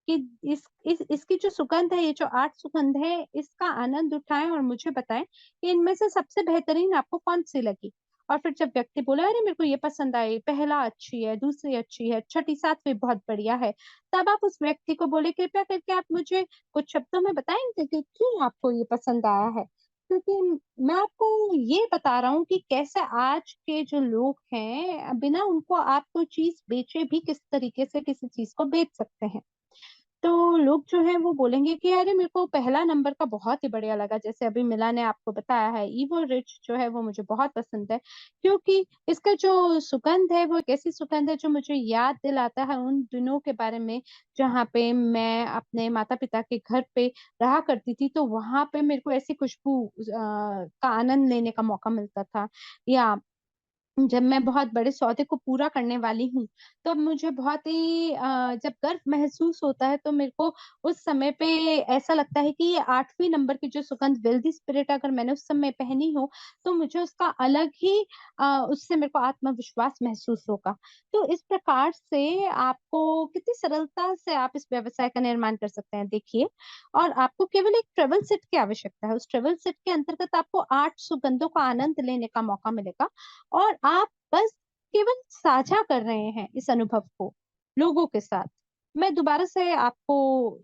कि इसकी जो सुगंध है, ये जो 8 सुगंध है, इसका आनंद उठाएं और मुझे बताएं कि इनमें से सबसे बेहतरीन आपको कौन सी लगी। और फिर जब व्यक्ति बोले अरे मेरे को ये पसंद आई, पहला अच्छी है, दूसरी अच्छी है, छठी सातवीं बहुत बढ़िया है, तब आप उस व्यक्ति को बोले कृपया करके आप मुझे कुछ शब्दों में बताएंगे कि क्यों आपको ये पसंद आया है। क्योंकि मैं आपको ये बता रहा हूँ कि कैसे आज के जो लोग हैं बिना उनको आप कोई चीज बेचे भी किस तरीके से किसी चीज को बेच सकते हैं। तो लोग जो है वो बोलेंगे कि अरे मेरे को पहला नंबर का बहुत ही बढ़िया लगा, जैसे अभी मिला ने आपको बताया है, ईवो रिच जो है वो मुझे बहुत पसंद है, क्योंकि इसका जो सुगंध है वो एक ऐसी सुगंध है जो मुझे याद दिलाता है उन दिनों के बारे में जहाँ पे मैं अपने माता पिता के घर पे रहा करती थी। तो वहां पे मेरे को ऐसी खुशबू का आनंद लेने का मौका मिलता था। या जब मैं बहुत बड़े सौदे को पूरा करने वाली हूँ, तो मुझे बहुत ही जब गर्व महसूस होता है, तो मेरे को उस समय पे ऐसा लगता है कि ये 8वीं नंबर की जो सुगंध वेल्दी स्पिरिट अगर मैंने उस समय पहनी हो, तो मुझे उसका अलग ही उससे मेरे को आत्मविश्वास महसूस होगा। तो इस प्रकार से आपको कितनी सरलता से आप इस व्यवसाय का निर्माण कर सकते हैं, देखिए। और आपको केवल एक ट्रेवल सेट की आवश्यकता है। उस ट्रेवल सेट के अंतर्गत आपको 8 सुगंधों का आनंद लेने का मौका मिलेगा, और आप बस केवल साझा कर रहे हैं इस अनुभव को लोगों के साथ। मैं दोबारा से आपको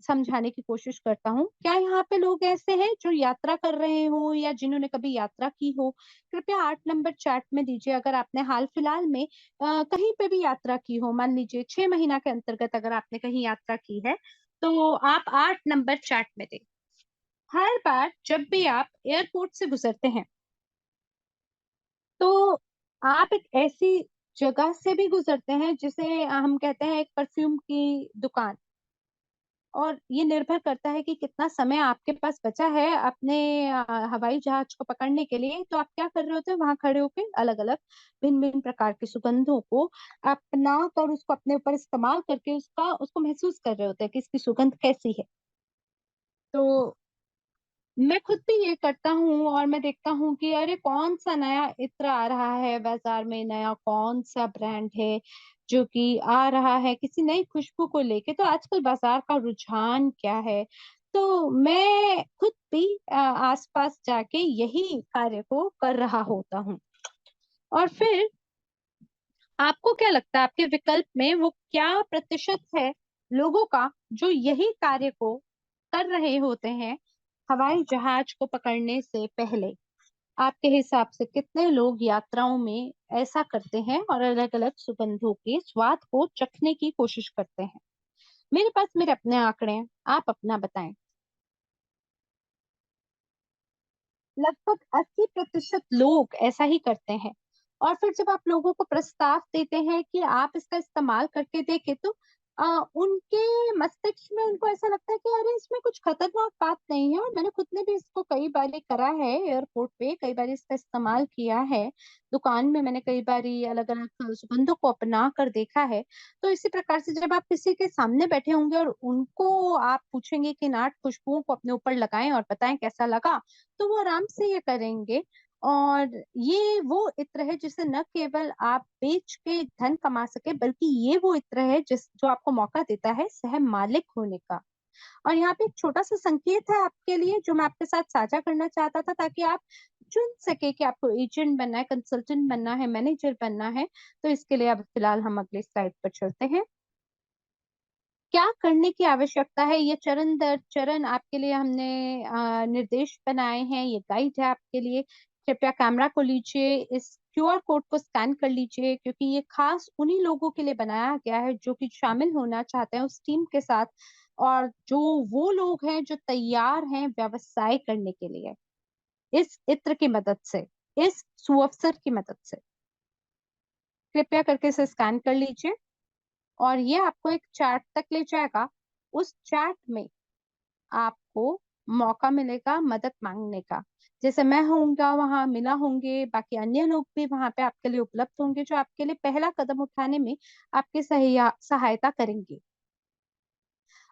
समझाने की कोशिश करता हूँ। क्या यहाँ पे लोग ऐसे हैं जो यात्रा कर रहे हो या जिन्होंने कभी यात्रा की हो? कृपया 8 नंबर चार्ट में दीजिए। अगर आपने हाल फिलहाल में कहीं पे भी यात्रा की हो, मान लीजिए 6 महीना के अंतर्गत अगर आपने कहीं यात्रा की है, तो आप 8 नंबर चार्ट में दें। हर बार जब भी आप एयरपोर्ट से गुजरते हैं, तो आप एक ऐसी जगह से भी गुजरते हैं जिसे हम कहते हैं एक परफ्यूम की दुकान। और ये निर्भर करता है कि कितना समय आपके पास बचा है अपने हवाई जहाज को पकड़ने के लिए। तो आप क्या कर रहे होते हैं, वहां खड़े होकर अलग अलग भिन्न भिन्न प्रकार की सुगंधों को अपना कर उसको अपने ऊपर इस्तेमाल करके उसको महसूस कर रहे होते हैं कि इसकी सुगंध कैसी है। तो मैं खुद भी ये करता हूँ, और मैं देखता हूँ कि अरे कौन सा नया इत्र आ रहा है बाजार में, नया कौन सा ब्रांड है जो कि आ रहा है किसी नई खुशबू को लेके। तो आजकल बाजार का रुझान क्या है, तो मैं खुद भी आसपास जाके यही कार्य को कर रहा होता हूँ। और फिर आपको क्या लगता है, आपके विकल्प में वो क्या प्रतिशत है लोगों का जो यही कार्य को कर रहे होते हैं हवाई जहाज को पकड़ने से पहले? आपके हिसाब से कितने लोग यात्राओं में ऐसा करते हैं और अलग अलग सुगंधों के स्वाद को चखने की कोशिश करते हैं? मेरे पास मेरे अपने आंकड़े हैं, आप अपना बताएं। लगभग 80% लोग ऐसा ही करते हैं। और फिर जब आप लोगों को प्रस्ताव देते हैं कि आप इसका इस्तेमाल करके देखें, तो उनके मस्तिष्क में उनको ऐसा लगता है कि अरे इसमें कुछ खतरनाक बात नहीं है। और मैंने खुद ने भी इसको कई बार करा है, एयरपोर्ट पे कई बार इसका इस्तेमाल किया है, दुकान में मैंने कई बार अलग अलग सुगंधों को अपना कर देखा है। तो इसी प्रकार से जब आप किसी के सामने बैठे होंगे और उनको आप पूछेंगे कि इन 8 खुशबुओं को अपने ऊपर लगाएं और बताएं कैसा लगा, तो वो आराम से ये करेंगे। और ये वो इत्र है जिसे न केवल आप बेच के धन कमा सके, बल्कि ये वो इत्र है जिस जो आपको मौका देता है सह मालिक होने का। और यहाँ पे एक छोटा सा संकेत है आपके लिए जो मैं आपके साथ साझा करना चाहता था, ताकि आप चुन सके कि आपको एजेंट बनना है, कंसल्टेंट बनना है, मैनेजर बनना है। तो इसके लिए अब फिलहाल हम अगले स्लाइड पर चलते हैं। क्या करने की आवश्यकता है, ये चरण दर चरण आपके लिए हमने निर्देश बनाए हैं, ये गाइड है आपके लिए। कृपया कैमरा को लीजिए, इस क्यूआर कोड को स्कैन कर लीजिए, क्योंकि ये खास उन्हीं लोगों के लिए बनाया गया है जो कि शामिल होना चाहते हैं उस टीम के साथ, और जो वो लोग हैं जो तैयार हैं व्यवसाय करने के लिए इस इत्र की मदद से, इस सुअवसर की मदद से। कृपया करके इसे स्कैन कर लीजिए, और ये आपको एक चैट तक ले जाएगा। उस चैट में आपको मौका मिलेगा मदद मांगने का। जैसे मैं होऊंगा वहां, मिला होंगे, बाकी अन्य लोग भी वहां पे आपके लिए उपलब्ध होंगे जो आपके लिए पहला कदम उठाने में आपकी सहायता करेंगे।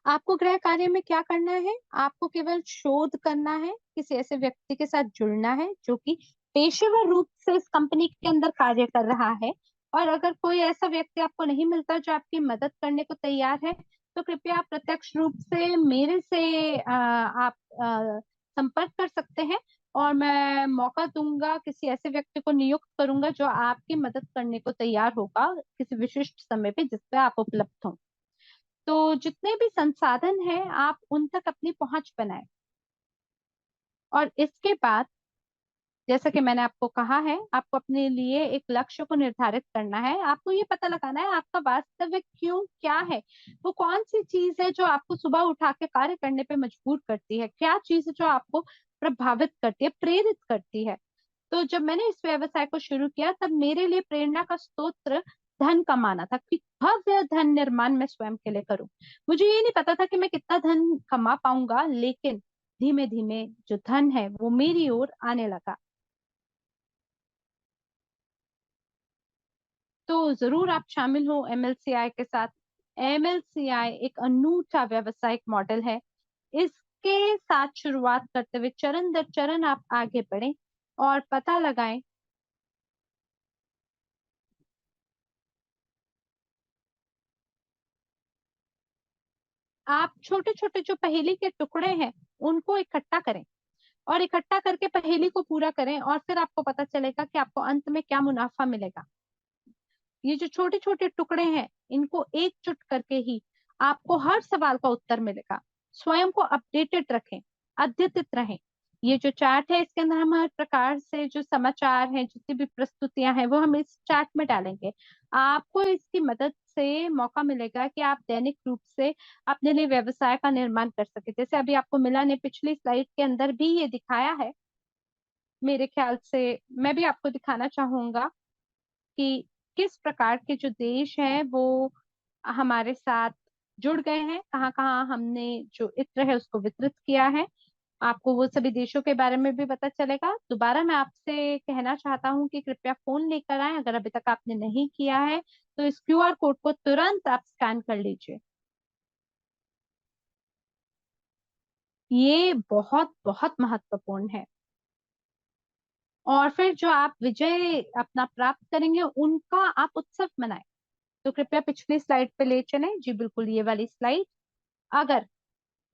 आपको गृह कार्य में क्या करना है, आपको केवल शोध करना है, किसी ऐसे व्यक्ति के साथ जुड़ना है जो कि पेशेवर रूप से इस कंपनी के अंदर कार्य कर रहा है। और अगर कोई ऐसा व्यक्ति आपको नहीं मिलता जो आपकी मदद करने को तैयार है, तो कृपया आप प्रत्यक्ष रूप से मेरे से आप संपर्क कर सकते हैं। और मैं मौका दूंगा, किसी ऐसे व्यक्ति को नियुक्त करूंगा जो आपकी मदद करने को तैयार होगा किसी विशिष्ट समय पे जिस पे आप उपलब्ध हों। तो जितने भी संसाधन हैं आप उन तक अपनी पहुंच बनाएं। और इसके बाद, जैसा कि मैंने आपको कहा है, आपको अपने लिए एक लक्ष्य को निर्धारित करना है। आपको ये पता लगाना है आपका वास्तविक क्यों क्या है। वो कौन सी चीज है जो आपको सुबह उठा के कार्य करने पे मजबूर करती है, क्या चीज है जो आपको प्रभावित करती है, प्रेरित करती है। तो जब मैंने इस व्यवसाय को शुरू किया, तब मेरे लिए प्रेरणा का स्रोत धन कमाना था कि भव्य धन निर्माण मैं स्वयं के लिए करूं। मुझे ये नहीं पता था कि मैं कितना धन कमा पाऊंगा, लेकिन धीमे धीमे जो धन है वो मेरी ओर आने लगा। तो जरूर आप शामिल हो एमएलसीआई के साथ। एमएलसीआई एक अनूठा व्यवसायिक मॉडल है। इसके साथ शुरुआत करते हुए चरण दर चरण आप आगे बढ़ें और पता लगाएं। आप छोटे छोटे जो पहेली के टुकड़े हैं उनको इकट्ठा करें और इकट्ठा करके पहेली को पूरा करें, और फिर आपको पता चलेगा कि आपको अंत में क्या मुनाफा मिलेगा। ये जो छोटे छोटे टुकड़े हैं इनको एकजुट करके ही आपको हर सवाल का उत्तर मिलेगा। स्वयं को अपडेटेड रखें, अद्यतित रहें। ये जो चार्ट है इसके अंदर हम हर प्रकार से जो समाचार हैं, जितनी भी प्रस्तुतियां हैं, वो हम इस चार्ट में डालेंगे। आपको इसकी मदद से मौका मिलेगा कि आप दैनिक रूप से अपने लिए व्यवसाय का निर्माण कर सके। जैसे अभी आपको मिला ने पिछली स्लाइड के अंदर भी ये दिखाया है। मेरे ख्याल से मैं भी आपको दिखाना चाहूंगा कि किस प्रकार के जो देश हैं वो हमारे साथ जुड़ गए हैं, कहाँ कहाँ हमने जो इत्र है उसको वितरित किया है। आपको वो सभी देशों के बारे में भी पता चलेगा। दोबारा मैं आपसे कहना चाहता हूँ कि कृपया फोन लेकर आए, अगर अभी तक आपने नहीं किया है तो इस क्यूआर कोड को तुरंत आप स्कैन कर लीजिए। ये बहुत बहुत महत्वपूर्ण है। और फिर जो आप विजय अपना प्राप्त करेंगे उनका आप उत्सव मनाएं। तो कृपया पिछली स्लाइड पे ले चलें। जी बिल्कुल, ये वाली स्लाइड। अगर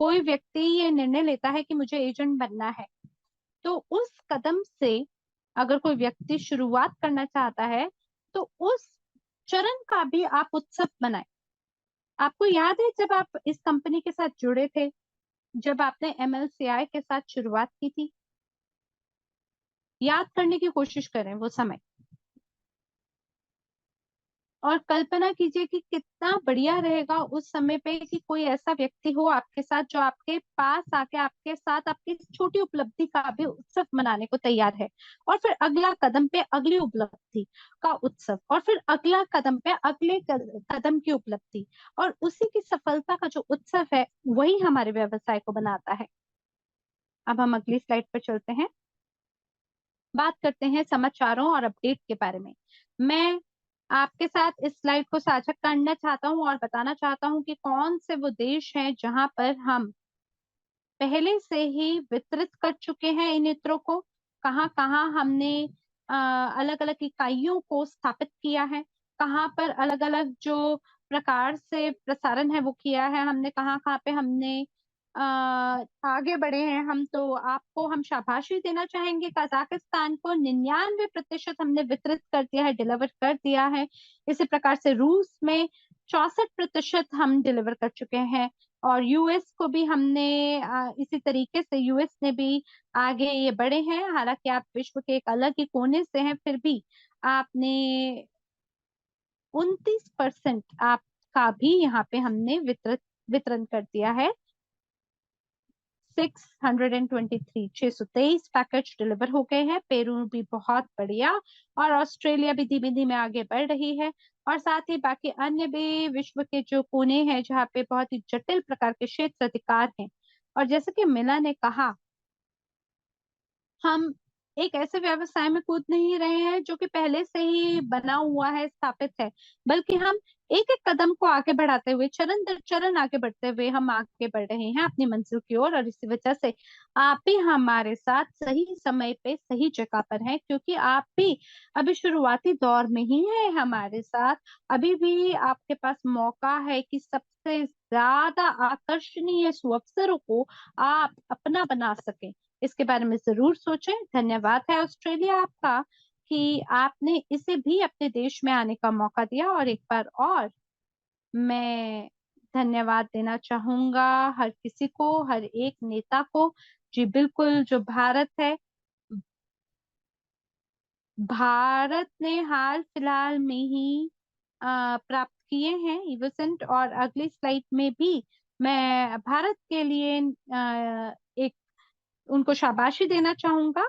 कोई व्यक्ति ये निर्णय लेता है कि मुझे एजेंट बनना है, तो उस कदम से अगर कोई व्यक्ति शुरुआत करना चाहता है तो उस चरण का भी आप उत्सव मनाएं। आपको याद है जब आप इस कंपनी के साथ जुड़े थे, जब आपने एमएलसीआई के साथ शुरुआत की थी? याद करने की कोशिश करें वो समय, और कल्पना कीजिए कि कितना बढ़िया रहेगा उस समय पे कि कोई ऐसा व्यक्ति हो आपके साथ जो आपके पास आके आपके साथ आपकी इस छोटी उपलब्धि का भी उत्सव मनाने को तैयार है। और फिर अगला कदम पे अगली उपलब्धि का उत्सव, और फिर अगला कदम पे अगले कदम की उपलब्धि, और उसी की सफलता का जो उत्सव है वही हमारे व्यवसाय को बनाता है। अब हम अगली स्लाइड पर चलते हैं। बात करते हैं समाचारों और अपडेट के बारे में। मैं आपके साथ इस स्लाइड को साझा करना चाहता हूं और बताना चाहता हूं कि कौन से वो देश हैं जहां पर हम पहले से ही वितरित कर चुके हैं इन इत्रों को। कहाँ कहाँ हमने अलग अलग इकाइयों को स्थापित किया है, कहाँ पर अलग अलग जो प्रकार से प्रसारण है वो किया है हमने, कहाँ कहाँ पे हमने आगे बढ़े हैं हम। तो आपको हम शाबाशी देना चाहेंगे। कजाकिस्तान को 99% हमने वितरित कर दिया है, डिलीवर कर दिया है। इसी प्रकार से रूस में 64% हम डिलीवर कर चुके हैं। और यूएस को भी हमने इसी तरीके से, यूएस ने भी आगे ये बढ़े हैं। हालांकि आप विश्व के एक अलग ही कोने से हैं, फिर भी आपने 29% आपका भी यहाँ पे हमने वितरण कर दिया है। 623 623 पैकेज डिलीवर हो गए हैं। पेरू भी बहुत बढ़िया, और ऑस्ट्रेलिया भी धीमे धीमे आगे बढ़ रही है। और साथ ही बाकी अन्य भी विश्व के जो कोने हैं जहाँ पे बहुत ही जटिल प्रकार के क्षेत्र अधिकार हैं। और जैसे कि मिला ने कहा, हम एक ऐसे व्यवसाय में कूद नहीं रहे हैं जो कि पहले से ही बना हुआ है, स्थापित है, बल्कि हम एक एक कदम को आगे बढ़ाते हुए, चरण दर चरण आगे बढ़ते हुए हम आगे बढ़ रहे हैं अपनी मंजिल की ओर। और इसी वजह से आप भी हमारे साथ सही समय पे सही जगह पर हैं, क्योंकि आप भी अभी शुरुआती दौर में ही है हमारे साथ। अभी भी आपके पास मौका है कि सबसे ज्यादा आकर्षणीय सुअवसरों को आप अपना बना सकें। इसके बारे में जरूर सोचें। धन्यवाद है ऑस्ट्रेलिया आपका कि आपने इसे भी अपने देश में आने का मौका दिया। और एक बार और मैं धन्यवाद देना चाहूंगा हर किसी को, हर एक नेता को। जी बिल्कुल, जो भारत है, भारत ने हाल फिलहाल में ही प्राप्त किए हैं इवोसेंट। और अगली स्लाइड में भी मैं भारत के लिए एक उनको शाबाशी देना चाहूंगा।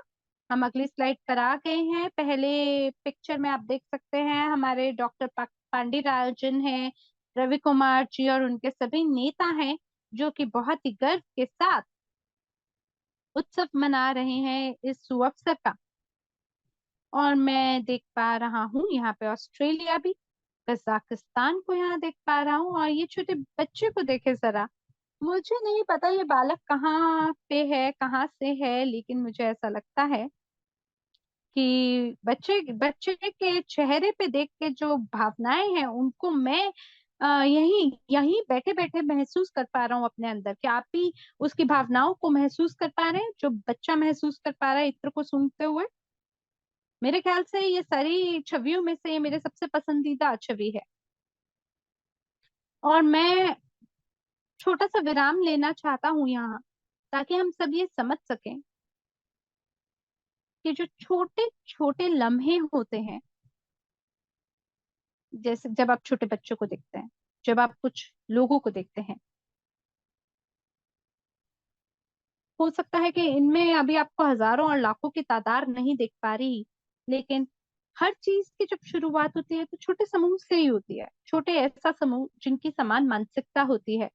हम अगली स्लाइड पर आ गए हैं। पहले पिक्चर में आप देख सकते हैं हमारे डॉक्टर पांडिराजन हैं, रवि कुमार जी और उनके सभी नेता हैं, जो कि बहुत ही गर्व के साथ उत्सव मना रहे हैं इस सुअवसर का। और मैं देख पा रहा हूँ यहाँ पे ऑस्ट्रेलिया भी, कजाकिस्तान को यहाँ देख पा रहा हूँ। और ये छोटे बच्चे को देखे जरा, मुझे नहीं पता ये बालक कहाँ पे है, कहाँ से है, लेकिन मुझे ऐसा लगता है कि बच्चे बच्चे के चेहरे पे देख के जो भावनाएं हैं उनको मैं यहीं यहीं बैठे बैठे महसूस कर पा रहा हूँ अपने अंदर। कि आप भी उसकी भावनाओं को महसूस कर पा रहे हैं जो बच्चा महसूस कर पा रहा है इत्र को सूंघते हुए? मेरे ख्याल से ये सारी छवियों में से ये मेरे सबसे पसंदीदा छवि है। और मैं छोटा सा विराम लेना चाहता हूँ यहाँ, ताकि हम सब ये समझ सकें कि जो छोटे छोटे लम्हे होते हैं, जैसे जब आप छोटे बच्चों को देखते हैं, जब आप कुछ लोगों को देखते हैं, हो सकता है कि इनमें अभी आपको हजारों और लाखों की तादाद नहीं दिख पा रही, लेकिन हर चीज की जब शुरुआत होती है तो छोटे समूह से ही होती है। छोटे ऐसा समूह जिनकी समान मानसिकता होती है,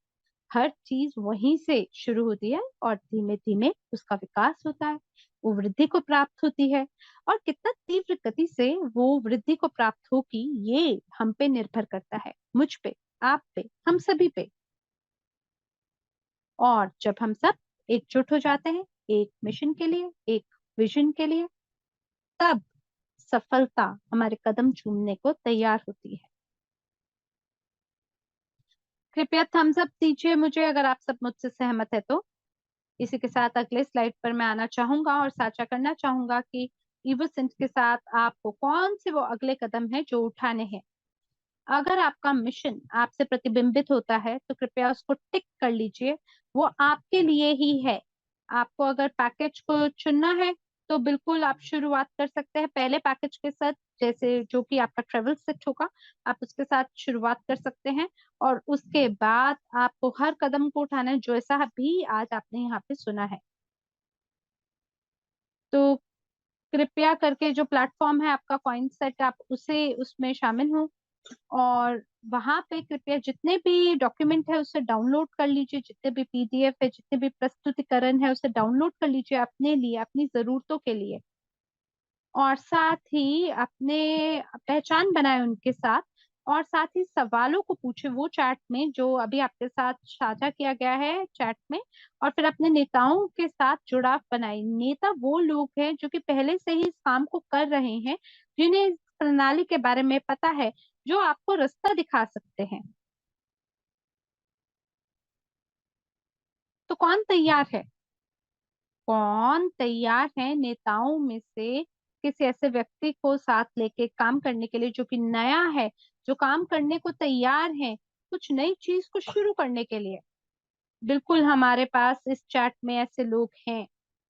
हर चीज वहीं से शुरू होती है और धीमे धीमे उसका विकास होता है, वो वृद्धि को प्राप्त होती है। और कितना तीव्र गति से वो वृद्धि को प्राप्त होगी ये हम पे निर्भर करता है, मुझ पे, आप पे, हम सभी पे। और जब हम सब एकजुट हो जाते हैं एक मिशन के लिए, एक विजन के लिए, तब सफलता हमारे कदम चूमने को तैयार होती है। कृपया थम्स अप दीजिए मुझे अगर आप सब मुझसे सहमत है तो। इसी के साथ अगले स्लाइड पर मैं आना चाहूंगा और साझा करना चाहूंगा कि इवोसेंट के साथ आपको कौन से वो अगले कदम है जो उठाने हैं। अगर आपका मिशन आपसे प्रतिबिंबित होता है तो कृपया उसको टिक कर लीजिए, वो आपके लिए ही है। आपको अगर पैकेज को चुनना है तो बिल्कुल आप शुरुआत कर सकते हैं पहले पैकेज के साथ, जैसे जो कि आपका ट्रेवल सेट होगा, आप उसके साथ शुरुआत कर सकते हैं। और उसके बाद आपको हर कदम को उठाना है जो ऐसा भी आज आपने यहाँ पे सुना है। तो कृपया करके जो प्लेटफॉर्म है आपका कॉइन सेट, आप उसे उसमें शामिल हो। और वहां पे कृपया जितने भी डॉक्यूमेंट है उसे डाउनलोड कर लीजिए, जितने भी पीडीएफ है, जितने भी प्रस्तुतिकरण है उसे डाउनलोड कर लीजिए अपने लिए, अपनी जरूरतों के लिए। और साथ ही अपने पहचान बनाए उनके साथ। और साथ ही सवालों को पूछे वो चैट में जो अभी आपके साथ साझा किया गया है चैट में। और फिर अपने नेताओं के साथ जुड़ाव बनाए। नेता वो लोग हैं जो कि पहले से ही इस काम को कर रहे हैं, जिन्हें इस प्रणाली के बारे में पता है, जो आपको रास्ता दिखा सकते हैं। तो कौन तैयार है? कौन तैयार है नेताओं में से किसी ऐसे व्यक्ति को साथ लेके काम करने के लिए जो कि नया है, जो काम करने को तैयार है, कुछ नई चीज को शुरू करने के लिए? बिल्कुल हमारे पास इस चैट में ऐसे लोग हैं।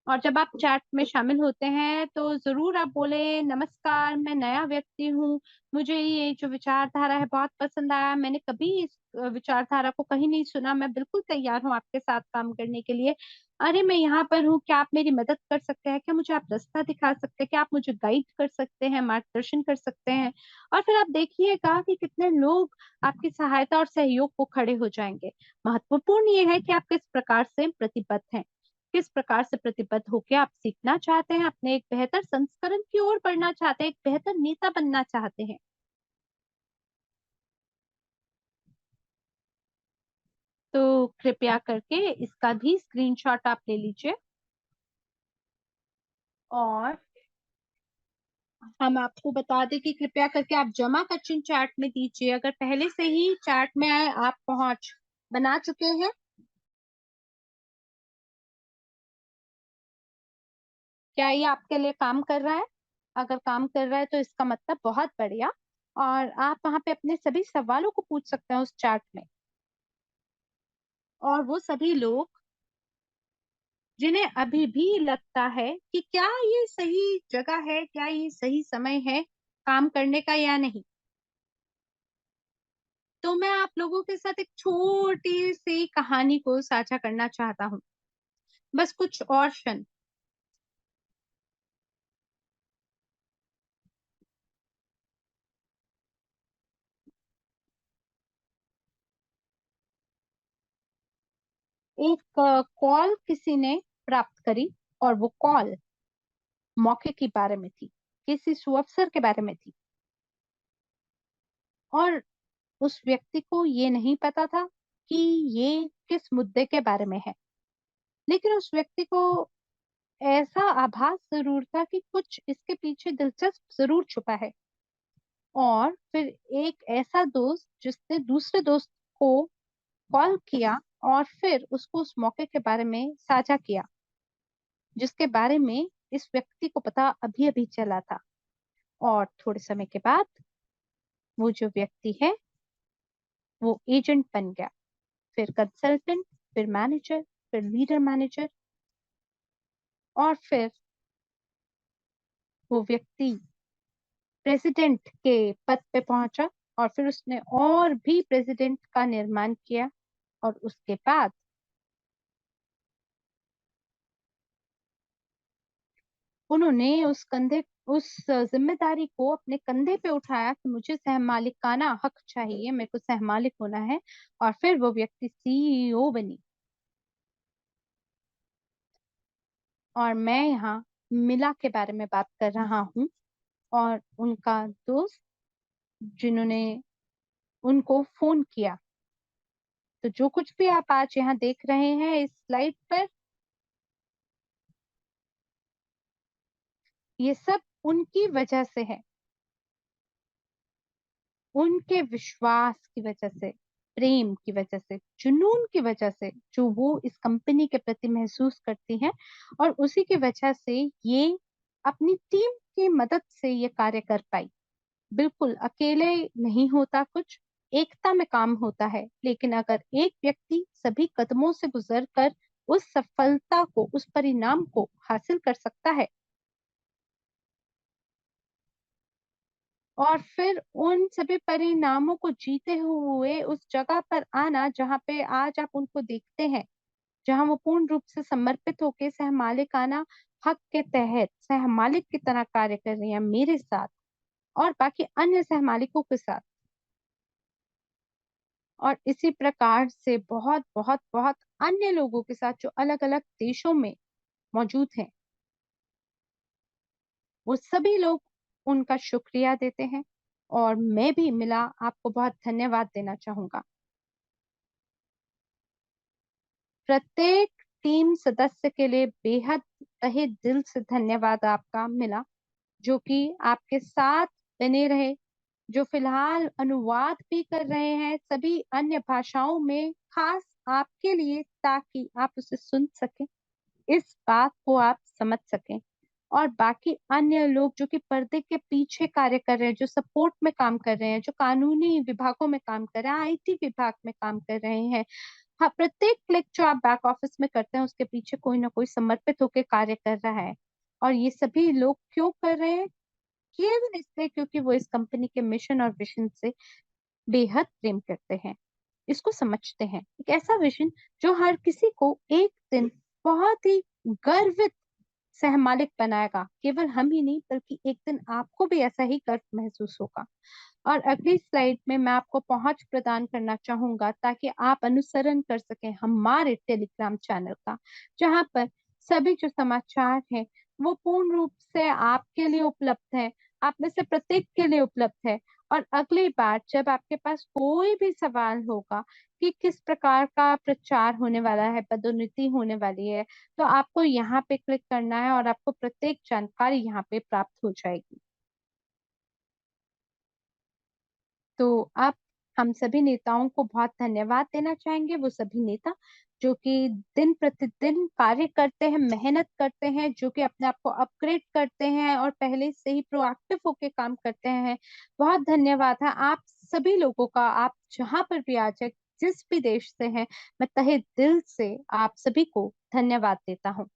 और जब आप चैट में शामिल होते हैं तो जरूर आप बोले, नमस्कार, मैं नया व्यक्ति हूँ, मुझे ये जो विचारधारा है बहुत पसंद आया, मैंने कभी इस विचारधारा को कहीं नहीं सुना, मैं बिल्कुल तैयार हूँ आपके साथ काम करने के लिए। अरे मैं यहाँ पर हूँ, क्या आप मेरी मदद कर सकते हैं? क्या मुझे आप रास्ता दिखा सकते हैं? क्या आप मुझे गाइड कर सकते हैं, मार्गदर्शन कर सकते हैं? और फिर आप देखिएगा कि कितने लोग आपकी सहायता और सहयोग को खड़े हो जाएंगे। महत्वपूर्ण ये है कि आप किस प्रकार से प्रतिबद्ध हैं, किस प्रकार से प्रतिबद्ध होकर आप सीखना चाहते हैं, अपने एक बेहतर संस्करण की ओर बढ़ना चाहते हैं, एक बेहतर नेता बनना चाहते हैं। तो कृपया करके इसका भी स्क्रीनशॉट आप ले लीजिए। और हम आपको बता दें कि कृपया करके आप जमा का चिन्ह चैट में दीजिए अगर पहले से ही चैट में आप पहुंच बना चुके हैं। क्या ये आपके लिए काम कर रहा है? अगर काम कर रहा है तो इसका मतलब बहुत बढ़िया। और आप वहां पे अपने सभी सवालों को पूछ सकते हैं उस चैट में। और वो सभी लोग जिन्हें अभी भी लगता है कि क्या ये सही जगह है, क्या ये सही समय है काम करने का या नहीं, तो मैं आप लोगों के साथ एक छोटी सी कहानी को साझा करना चाहता हूँ। बस कुछ और क्षण। एक कॉल किसी ने प्राप्त करी और वो कॉल मौके के बारे में थी किसी सुअफसर के बारे में थी और उस व्यक्ति को ये नहीं पता था कि ये किस मुद्दे के बारे में है। लेकिन उस व्यक्ति को ऐसा आभास जरूर था कि कुछ इसके पीछे दिलचस्प जरूर छुपा है। और फिर एक ऐसा दोस्त जिसने दूसरे दोस्त को कॉल किया और फिर उसको उस मौके के बारे में साझा किया, जिसके बारे में इस व्यक्ति को पता अभी अभी चला था। और थोड़े समय के बाद वो जो व्यक्ति है वो एजेंट बन गया, फिर कंसल्टेंट, फिर मैनेजर, फिर लीडर मैनेजर, और फिर वो व्यक्ति प्रेसिडेंट के पद पे पहुंचा। और फिर उसने और भी प्रेसिडेंट का निर्माण किया। और उसके बाद उन्होंने उस जिम्मेदारी को अपने कंधे पे उठाया कि मुझे सहमालिकाना हक चाहिए, मेरे को सहमालिक होना है। और फिर वो व्यक्ति सीईओ बनी। और मैं यहाँ मिला के बारे में बात कर रहा हूँ, और उनका दोस्त जिन्होंने उनको फोन किया। तो जो कुछ भी आप आज यहाँ देख रहे हैं इस स्लाइड पर, ये सब उनकी वजह से है, उनके विश्वास की वजह से, प्रेम की वजह से, जुनून की वजह से जो वो इस कंपनी के प्रति महसूस करती हैं। और उसी की वजह से ये अपनी टीम की मदद से ये कार्य कर पाई। बिल्कुल अकेले नहीं होता कुछ, एकता में काम होता है। लेकिन अगर एक व्यक्ति सभी कदमों से गुजर कर उस सफलता को, उस परिणाम को हासिल कर सकता है, और फिर उन सभी परिणामों को जीते हुए उस जगह पर आना जहाँ पे आज आप उनको देखते हैं, जहाँ वो पूर्ण रूप से समर्पित होकर सहमालिकाना हक के तहत सहमालिक की तरह कार्य कर रही है मेरे साथ और बाकी अन्य सहमालिकों के साथ। और इसी प्रकार से बहुत बहुत बहुत अन्य लोगों के साथ जो अलग अलग देशों में मौजूद हैं, वो सभी लोग उनका शुक्रिया देते हैं। और मैं भी मिला आपको बहुत धन्यवाद देना चाहूंगा। प्रत्येक टीम सदस्य के लिए बेहद तहे दिल से धन्यवाद आपका मिला, जो कि आपके साथ बने रहे, जो फिलहाल अनुवाद भी कर रहे हैं सभी अन्य भाषाओं में, खास आपके लिए, ताकि आप उसे सुन सकें, इस बात को आप समझ सकें। और बाकी अन्य लोग जो कि पर्दे के पीछे कार्य कर रहे हैं, जो सपोर्ट में काम कर रहे हैं, जो कानूनी विभागों में काम कर रहे हैं, आईटी विभाग में काम कर रहे हैं। हाँ, प्रत्येक क्लिक जो आप बैक ऑफिस में करते हैं उसके पीछे कोई ना कोई समर्पित होकर कार्य कर रहा है। और ये सभी लोग क्यों कर रहे हैं? केवल इसलिए क्योंकि वो इस कंपनी के मिशन और विजन से बेहद प्रेम करते हैं, इसको समझते हैं। एक ऐसा विजन जो हर किसी को एक दिन बहुत ही गर्वित सहमालिक बनाएगा। केवल हम ही नहीं, बल्कि एक दिन आपको भी ऐसा ही गर्व महसूस होगा। और अगली स्लाइड में मैं आपको पहुंच प्रदान करना चाहूंगा ताकि आप अनुसरण कर सकें हमारे टेलीग्राम चैनल का, जहां पर सभी जो समाचार हैं वो पूर्ण रूप से आपके लिए उपलब्ध है, आप में से प्रत्येक के लिए उपलब्ध है। और अगली बार जब आपके पास कोई भी सवाल होगा कि किस प्रकार का प्रचार होने वाला है, पदोन्नति होने वाली है, तो आपको यहाँ पे क्लिक करना है और आपको प्रत्येक जानकारी यहाँ पे प्राप्त हो जाएगी। तो आप हम सभी नेताओं को बहुत धन्यवाद देना चाहेंगे, वो सभी नेता जो कि दिन प्रतिदिन कार्य करते हैं, मेहनत करते हैं, जो कि अपने आप को अपग्रेड करते हैं और पहले से ही प्रोएक्टिव होके काम करते हैं। बहुत धन्यवाद है आप सभी लोगों का। आप जहां पर भी आ जाए, जिस भी देश से हैं, मैं तहे दिल से आप सभी को धन्यवाद देता हूँ।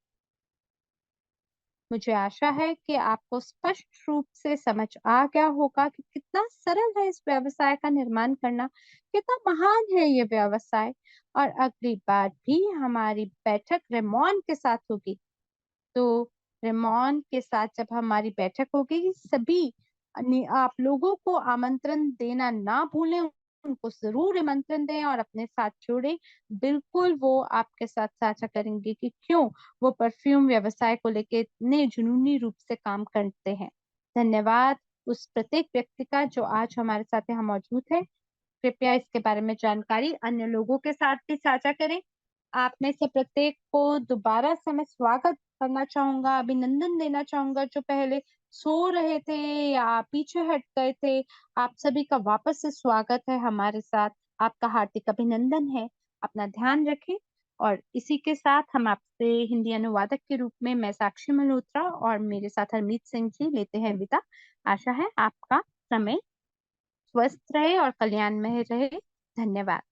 मुझे आशा है कि आपको स्पष्ट रूप से समझ आ गया होगा कि कितना सरल है इस व्यवसाय का निर्माण करना, कितना महान है ये व्यवसाय। और अगली बार भी हमारी बैठक रेमॉन के साथ होगी। तो रेमॉन के साथ जब हमारी बैठक होगी, सभी आप लोगों को आमंत्रण देना ना भूलें, उनको जरूर आमंत्रण दें और अपने साथ जोड़ें। बिल्कुल वो आपके साथ साझा करेंगे कि क्यों वो परफ्यूम व्यवसाय को लेके इतने जुनूनी रूप से काम करते हैं। धन्यवाद उस प्रत्येक व्यक्ति का जो आज हमारे साथ यहाँ मौजूद है। कृपया इसके बारे में जानकारी अन्य लोगों के साथ भी साझा करें। आप में से प्रत्येक को दोबारा से मैं स्वागत करना चाहूँगा, अभिनंदन देना चाहूँगा जो पहले सो रहे थे या पीछे हट गए थे। आप सभी का वापस से स्वागत है हमारे साथ। आपका हार्दिक अभिनंदन है। अपना ध्यान रखें और इसी के साथ हम आपसे हिंदी अनुवादक के रूप में मैं साक्षी मल्होत्रा और मेरे साथ हरमीत सिंह जी लेते हैं विदा। आशा है आपका समय स्वस्थ रहे और कल्याणमय रहे। धन्यवाद।